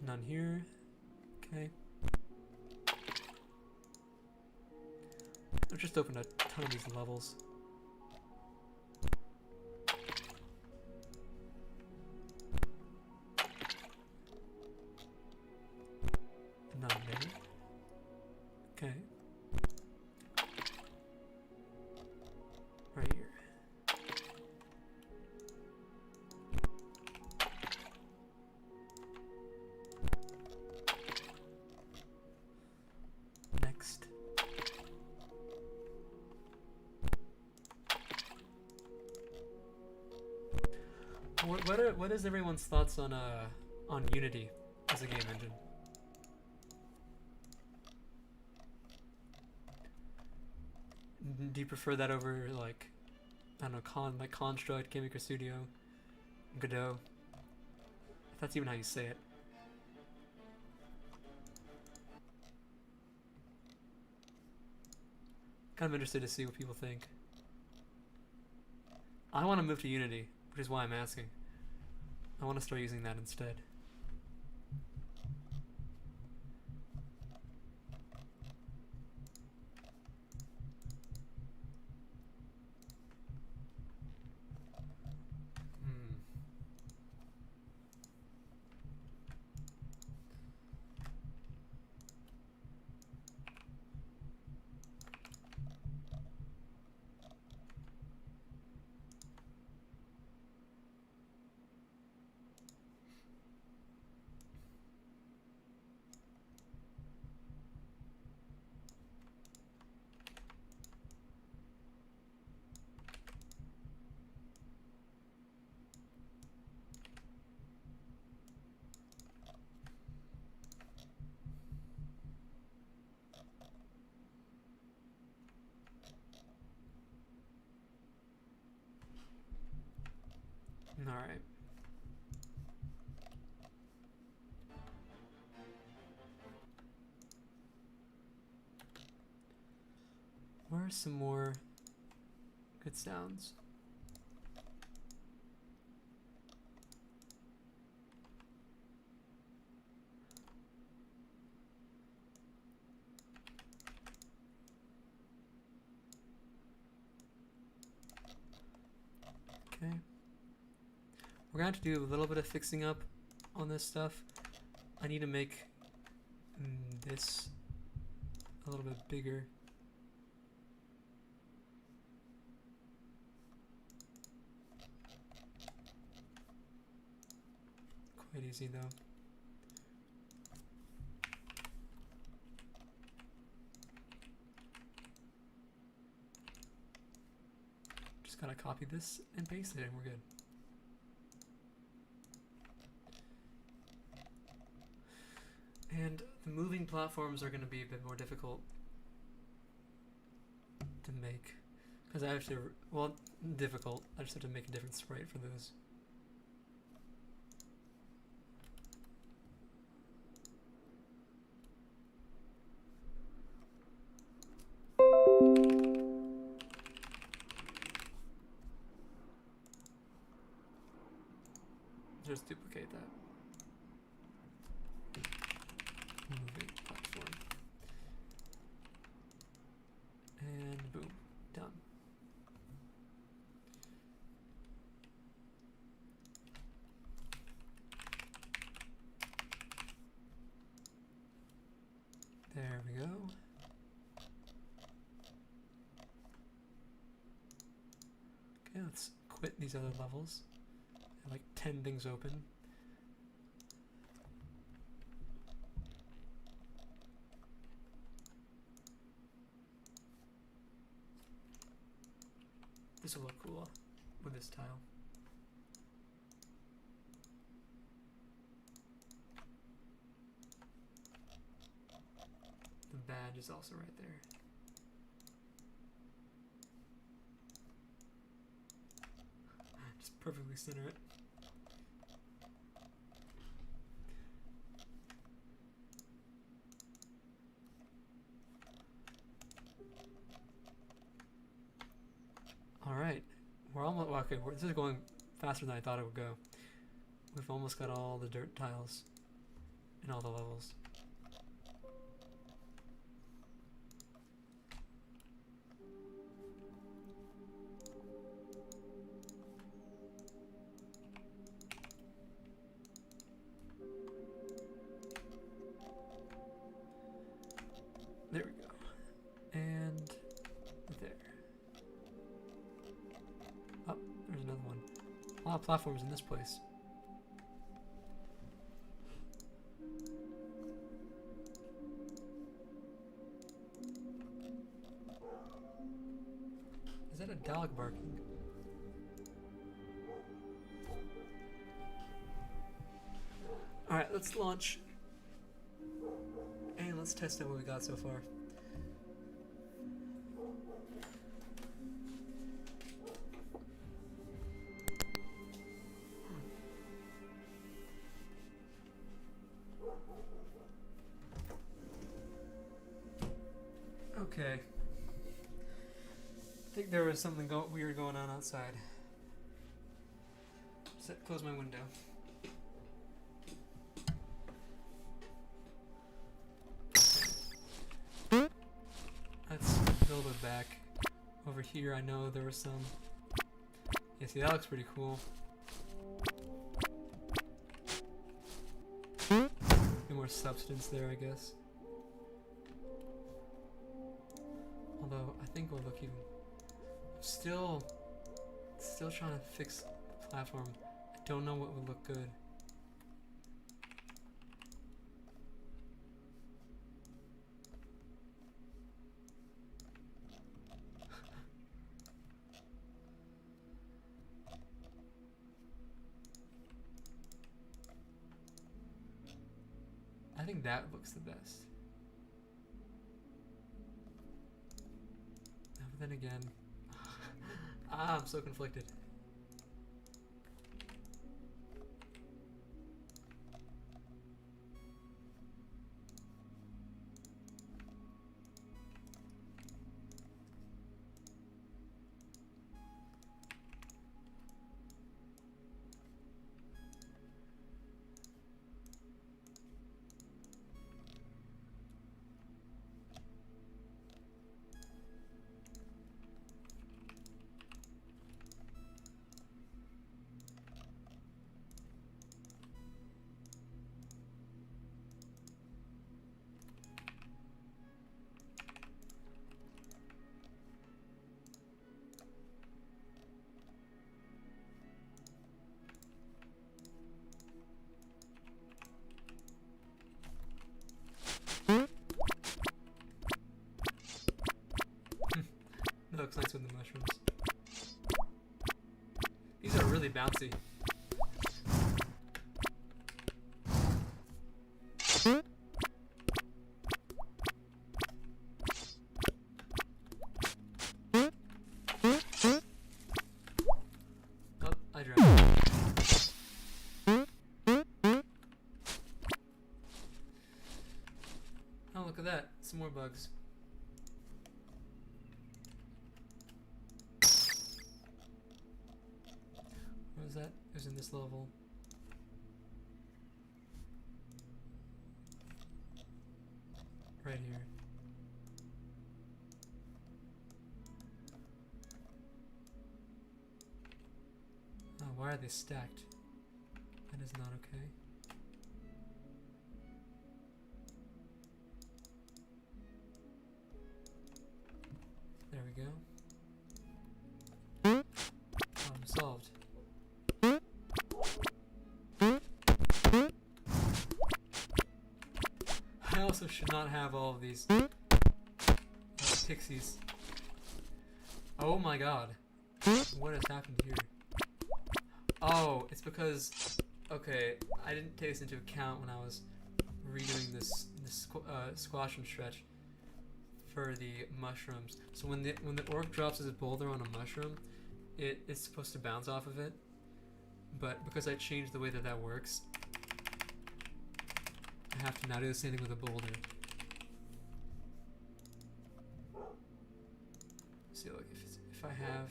None here. Okay. I've just opened a ton of these levels. None there. Okay. Right here. Next. What is everyone's thoughts on Unity as a game engine? Do you prefer that over like I don't know, like Construct, Game Maker Studio, Godot? If that's even how you say it. Kind of interested to see what people think. I want to move to Unity, which is why I'm asking. I want to start using that instead. Alright. Where are some more good sounds? Okay. We're gonna have to do a little bit of fixing up on this stuff. I need to make this a little bit bigger. Quite easy though. Just gotta copy this and paste it and we're good. And the moving platforms are gonna be a bit more difficult to make. Because I have to, well, difficult. I just have to make a different sprite for those. Just duplicate that. Moving platform. And boom, done. There we go. Okay, let's quit these other levels. I have like 10 things open. This will look cool with this tile. The badge is also right there. Just perfectly center it. Alright, we're almost, well, okay, this is going faster than I thought it would go. We've almost got all the dirt tiles in all the levels. There we go. And there. Oh, there's another one. A lot of platforms in this place. Is that a dog barking? Alright, let's launch. And let's test out what we got so far. Okay. I think there was something weird going on outside. Close my window. Let's build it back. Over here I know there was some. Yeah, see that looks pretty cool. More substance there, I guess. Although I think we'll look even. Still trying to fix the platform. I don't know what would look good. I think that looks the best. But then again, I'm so conflicted. bouncy. Oh, I drowned. Oh, look at that. Some more bugs. What was that? It was in this level. Right here. Oh, why are they stacked? That is not okay. There we go. Problem solved. I also should not have all of these pixies. Oh my god. What has happened here? Oh, it's because... Okay, I didn't take this into account when I was redoing this squash and stretch for the mushrooms. So when the orc drops his boulder on a mushroom, it's supposed to bounce off of it. But because I changed the way that works, I have to now do the same thing with a boulder. See, look, if I have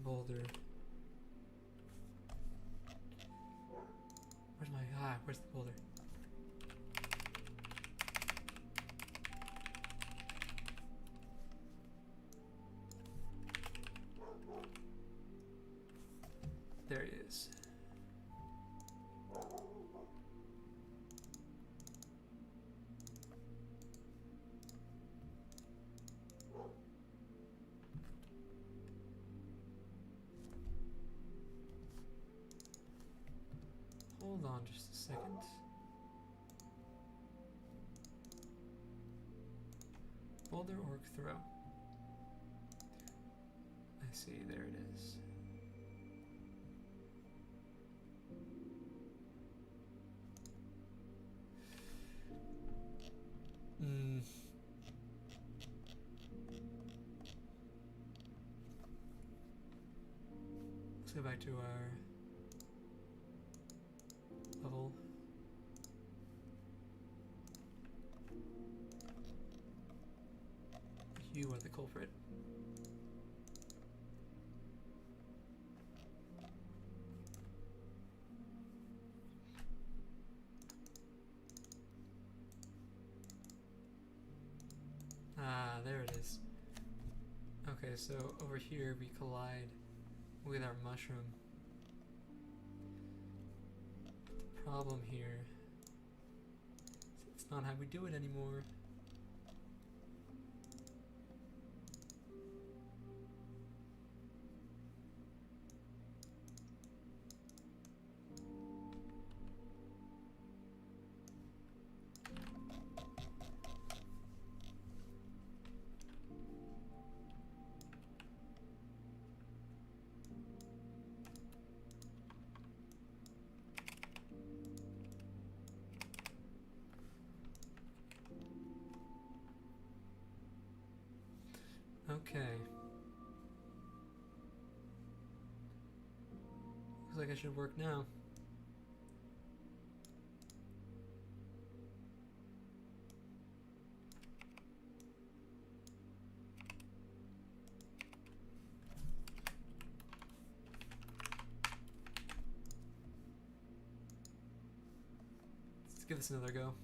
boulder, where's the boulder? There it is. Hold on just a second. Boulder orc throw. I see, there it is. Let's go back to our level. You are the culprit. Ah, there it is. Okay, so over here we collide with our mushroom. The problem here is it's not how we do it anymore. Okay. Looks like I should work now. Let's give this another go.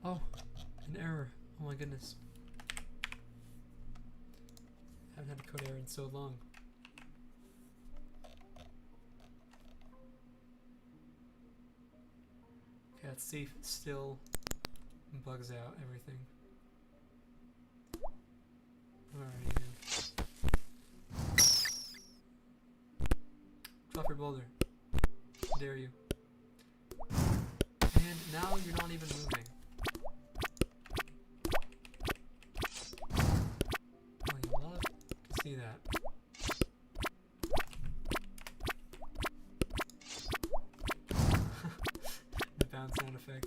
Oh, an error. Oh my goodness. I haven't had a code error in so long. Okay, let's see if it still bugs out everything. Where are you? Drop your boulder. How dare you? Man, And now you're not even moving. Oh, you love to see that. The bounce sound effect.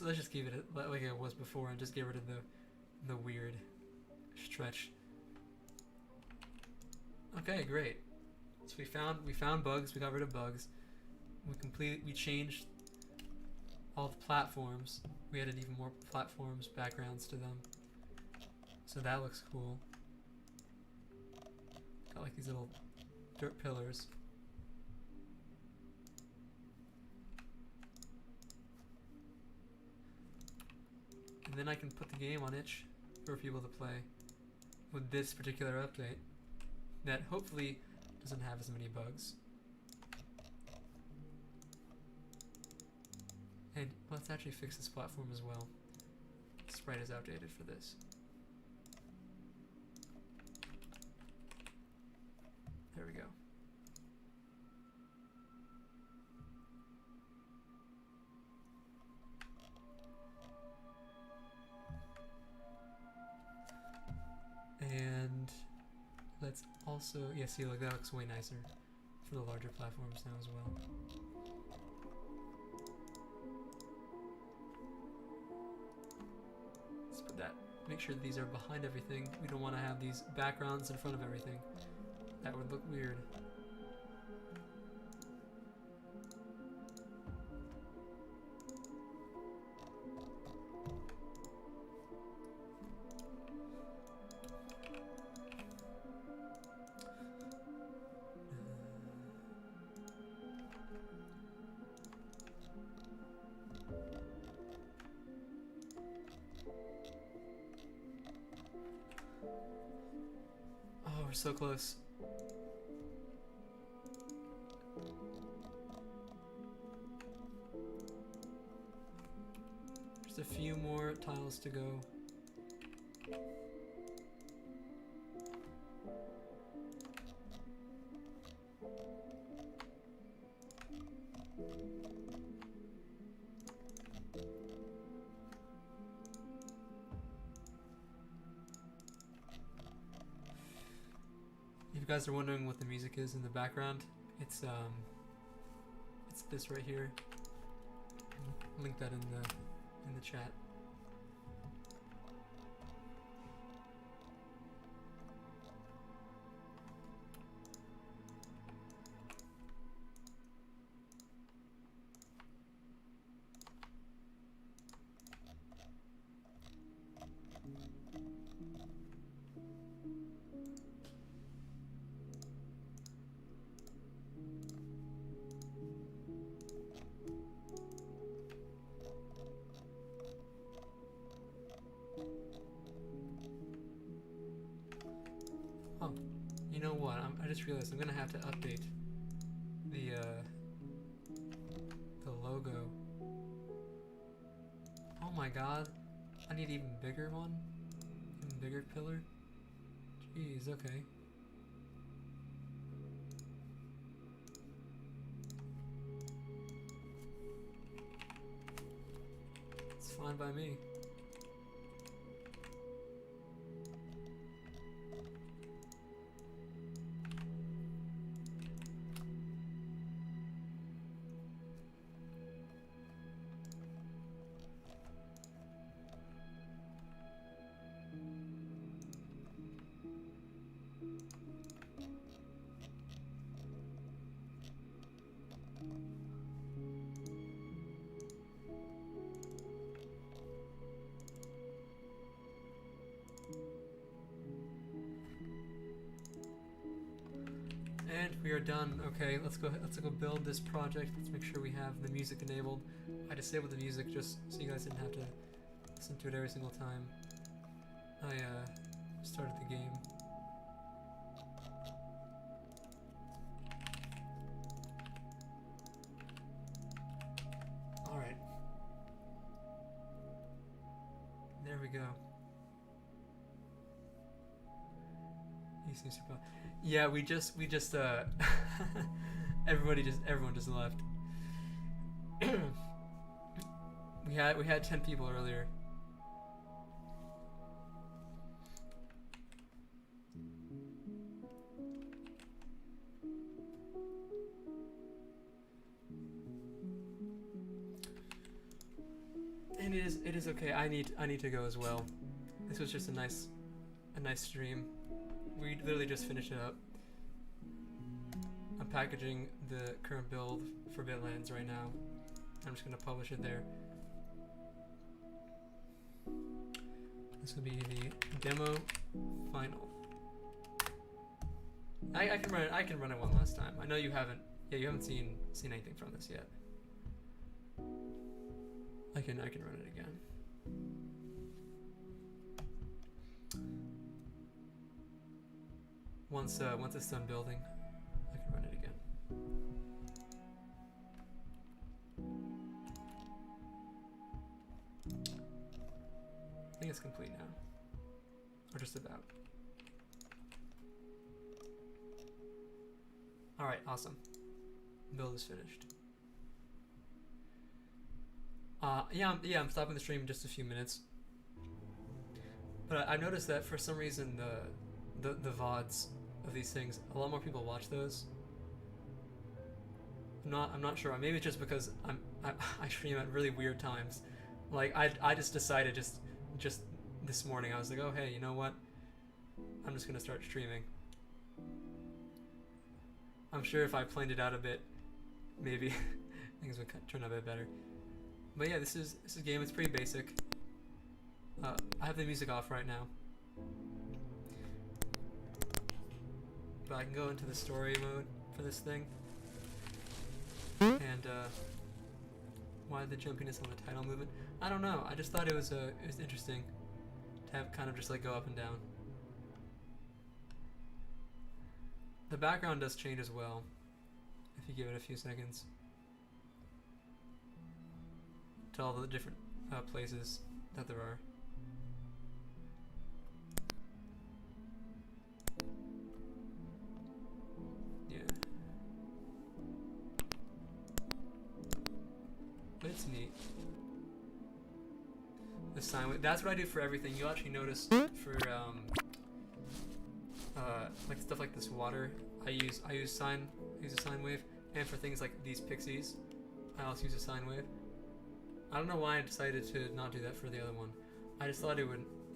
Let's just keep it like it was before and just get rid of the weird stretch. Okay, great. So we found bugs. We got rid of bugs. We changed all the platforms. We added even more platforms, backgrounds to them. So that looks cool. Got like these little dirt pillars. And then I can put the game on itch for people to play with this particular update that hopefully doesn't have as many bugs. And let's actually fix this platform as well. Sprite is outdated for this. There we go. And let's also, yeah, see, look, that looks way nicer for the larger platforms now as well. Let's put that, make sure these are behind everything. We don't want to have these backgrounds in front of everything. That would look weird. Oh, we're so close. Just a few more tiles to go. If you guys are wondering what the music is in the background, it's this right here. I'll link that in the chat. Oh, you know what? I just realized I'm gonna have to update the logo. Oh my god, I need an even bigger one, even bigger pillar. Jeez, okay. It's fine by me. And we are done. Okay, let's go build this project. Let's make sure we have the music enabled. I disabled the music just so you guys didn't have to listen to it every single time I started the game. Alright. There we go. He seems super. Yeah, we just everyone just left. we had 10 people earlier. And it is okay. I need to go as well. This was just a nice stream. We literally just finished it up. I'm packaging the current build for Bitlands right now. I'm just gonna publish it there. This will be the demo final. I can run it. I can run it one last time. I know you haven't. Yeah, you haven't seen anything from this yet. I can run it again. Once it's done building, I can run it again. I think it's complete now, or just about. All right, awesome. Build is finished. Yeah, I'm stopping the stream in just a few minutes. But I've noticed that for some reason the VODs of these things, a lot more people watch those. I'm not sure. Maybe it's just because I stream at really weird times. Like I just decided just this morning I was like, oh hey, you know what? I'm just gonna start streaming. I'm sure if I planned it out a bit, maybe things would turn out a bit better. But yeah, this is a game. It's pretty basic. I have the music off right now, but I can go into the story mode for this thing. And why the jumpiness on the title movement? I don't know. I just thought it was interesting to have kind of just like go up and down. The background does change as well if you give it a few seconds to all the different places that there are. Yeah. But it's neat. The sine wave, that's what I do for everything. You'll actually notice for like stuff like this water, I use a sine wave, and for things like these pixies, I also use a sine wave. I don't know why I decided to not do that for the other one. I just thought it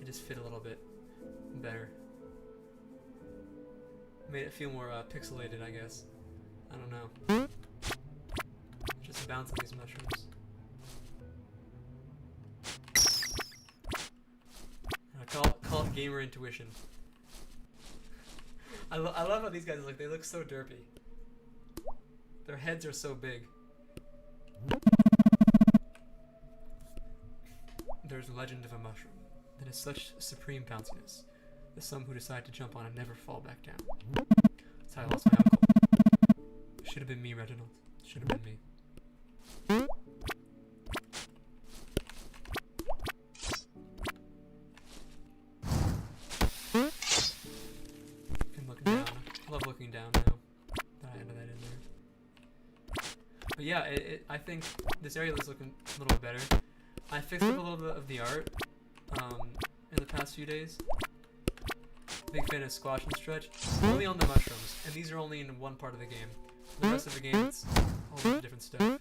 just fit a little bit better. Made it feel more pixelated, I guess. I don't know. Just bouncing these mushrooms. Call it gamer intuition. I love how these guys look. They look so derpy. Their heads are so big. There's a legend of a mushroom that has such supreme bounciness that some who decide to jump on it never fall back down. That's how I lost my uncle. Should have been me, Reginald. Should have been me. And looking down. I love looking down now that I added that in there. But yeah, I think this area is looking a little bit better. I fixed up a little bit of the art in the past few days. Big fan of Squash and Stretch. Only on the mushrooms, and these are only in one part of the game. The rest of the game, it's all bunch of different stuff.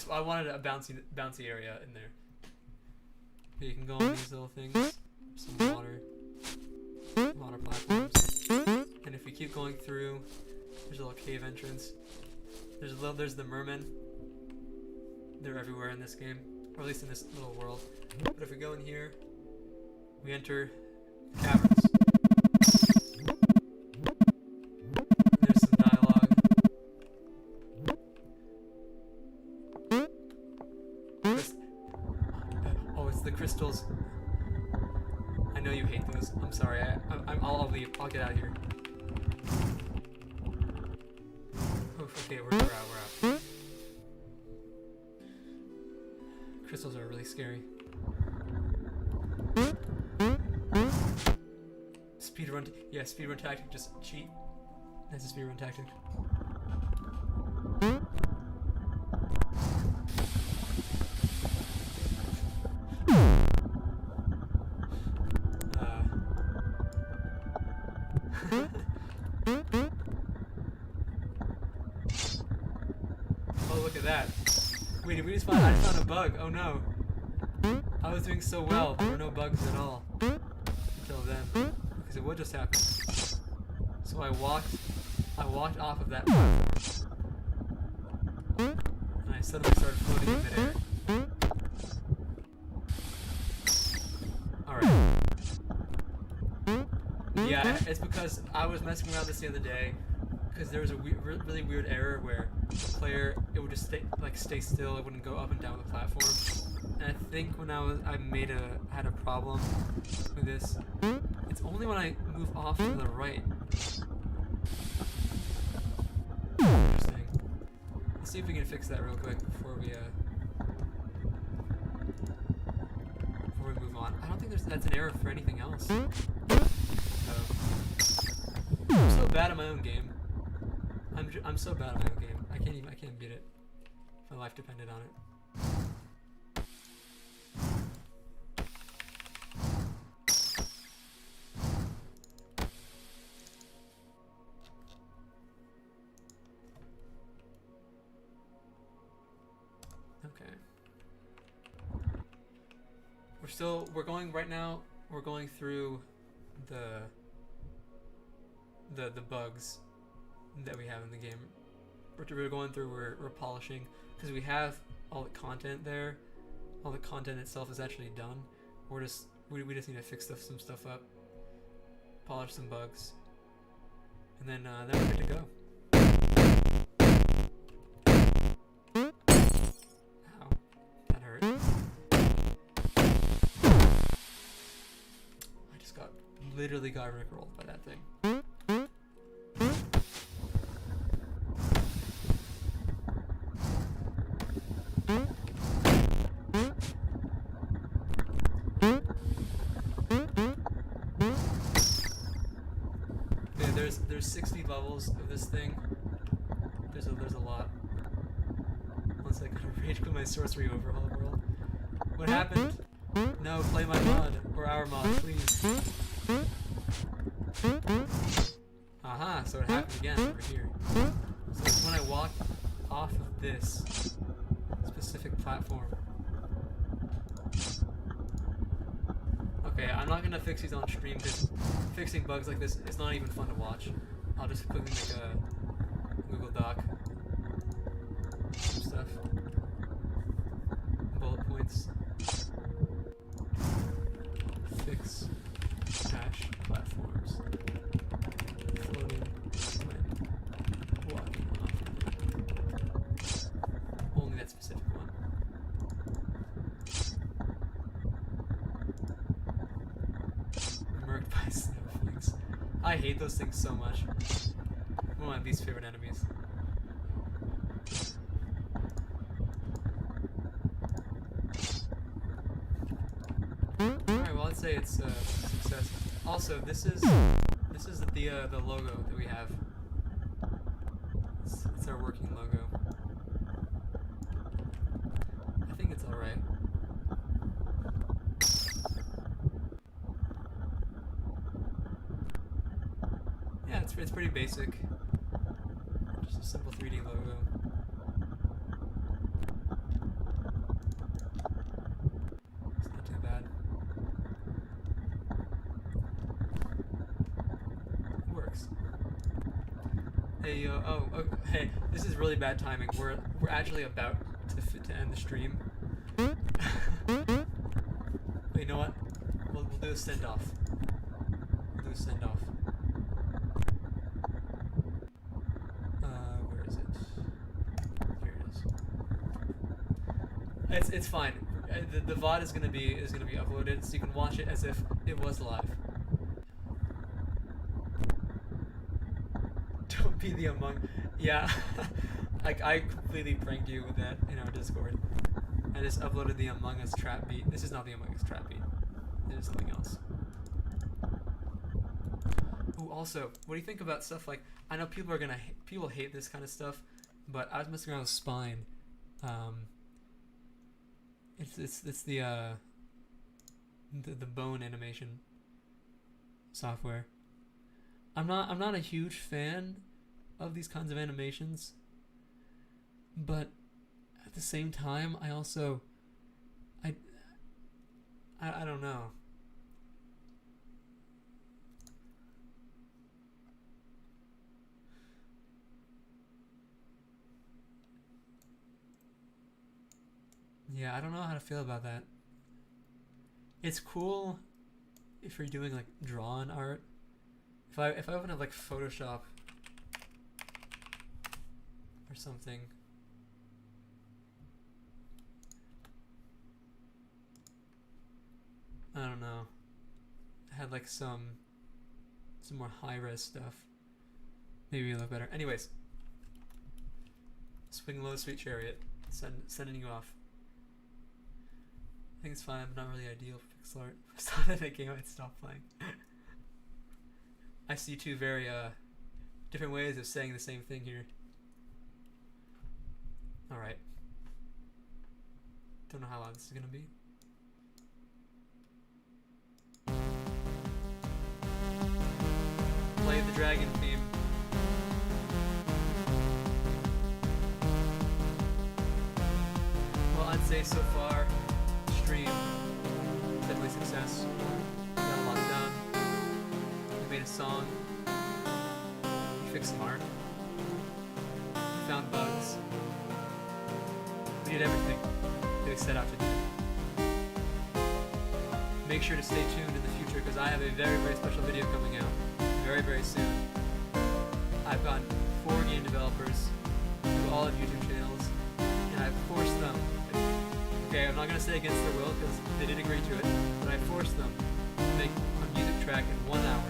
I wanted a bouncy area in there. But you can go on these little things. Some water platforms. And if we keep going through, there's a little cave entrance. There's the mermen. They're everywhere in this game, or at least in this little world. But if we go in here, we enter caverns. There's some dialogue. Oh, it's the crystals. I know you hate those. I'm sorry. I'll leave. I'll get out of here. Oh, okay, we're out. Crystals are really scary. Speedrun, yeah, speedrun tactic, just cheat. That's a speedrun tactic. Oh, look at that. Wait, did we just find, I just found a bug. Oh no. I was doing so well. There were no bugs at all. Until then. Because it would just happen. So I walked off of that platform. And I suddenly started floating in midair. Alright. Yeah, it's because I was messing around this the other day. Because there was a really weird error where the player, it would just stay still. It wouldn't go up and down the platform. And I think when I had a problem with this. It's only when I move off to the right. Interesting. Let's see if we can fix that real quick before we move on. I don't think that's an error for anything else. So, I'm so bad at my own game. I'm so bad at my own game. I can't beat it. If my life depended on it. We're going through the bugs that we have in the game. We're going through, we're polishing, because we have all the content there. All the content itself is actually done. We just need to fix some stuff up, polish some bugs, and then we're good to go. Ow, that hurt. Literally got rickrolled by that thing. Okay, there's 60 levels of this thing. There's a lot. One second, rage quit my sorcery overhaul world. What happened? No, play my mod or our mod, please. Aha, so it happened again over here. So it's when I walk off of this specific platform. Okay, I'm not gonna fix these on stream because fixing bugs like this is not even fun to watch. I'll just quickly make a Google Doc. Some stuff. Bullet points. Fix crash platforms. Floating when walking off. Only that specific one. Murked by snowflakes. I hate those things so much. One of my least favorite enemies. Alright, well I'd say it's a success. Also, this is the logo that we have. It's our working logo. I think it's alright. Yeah, it's pretty basic. Just a simple 3D logo. It's not too bad. It works. Hey, hey, this is really bad timing. We're actually about to end the stream. But you know what? We'll do a send off. We'll do a send off. Where is it? Here it is. It's fine. The VOD is gonna be uploaded, so you can watch it as if it was live. Don't be the Among. Yeah, like I completely pranked you with that in our Discord. I just uploaded the Among Us trap beat. This is not the Among Us trap beat. It is something else. Ooh, also, what do you think about stuff like, I know people are gonna people hate this kind of stuff, but I was messing around with Spine. It's the bone animation software. I'm not a huge fan of these kinds of animations, but at the same time, I also I don't know. Yeah, I don't know how to feel about that. It's cool if you're doing like drawn art. If I open up like Photoshop or something. I don't know. I had like some more high-res stuff. Maybe it'll look better. Anyways. Swing low, sweet chariot. Sending you off. I think it's fine, but not really ideal for pixel art. I started thinking I might stop playing. I see two very different ways of saying the same thing here. Alright. Don't know how loud this is gonna be. Play the dragon theme. Well, I'd say so far, stream, definitely success. We got a lot done. We made a song. We fixed some art. We found bugs. We did everything that we set out to do. Make sure to stay tuned in the future because I have a very, very special video coming out very, very soon. I've gotten 4 game developers through all of YouTube channels, and I've forced them. Okay, I'm not going to say against their will because they did agree to it, but I forced them to make a music track in 1 hour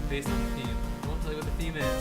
based on the theme. I won't tell you what the theme is,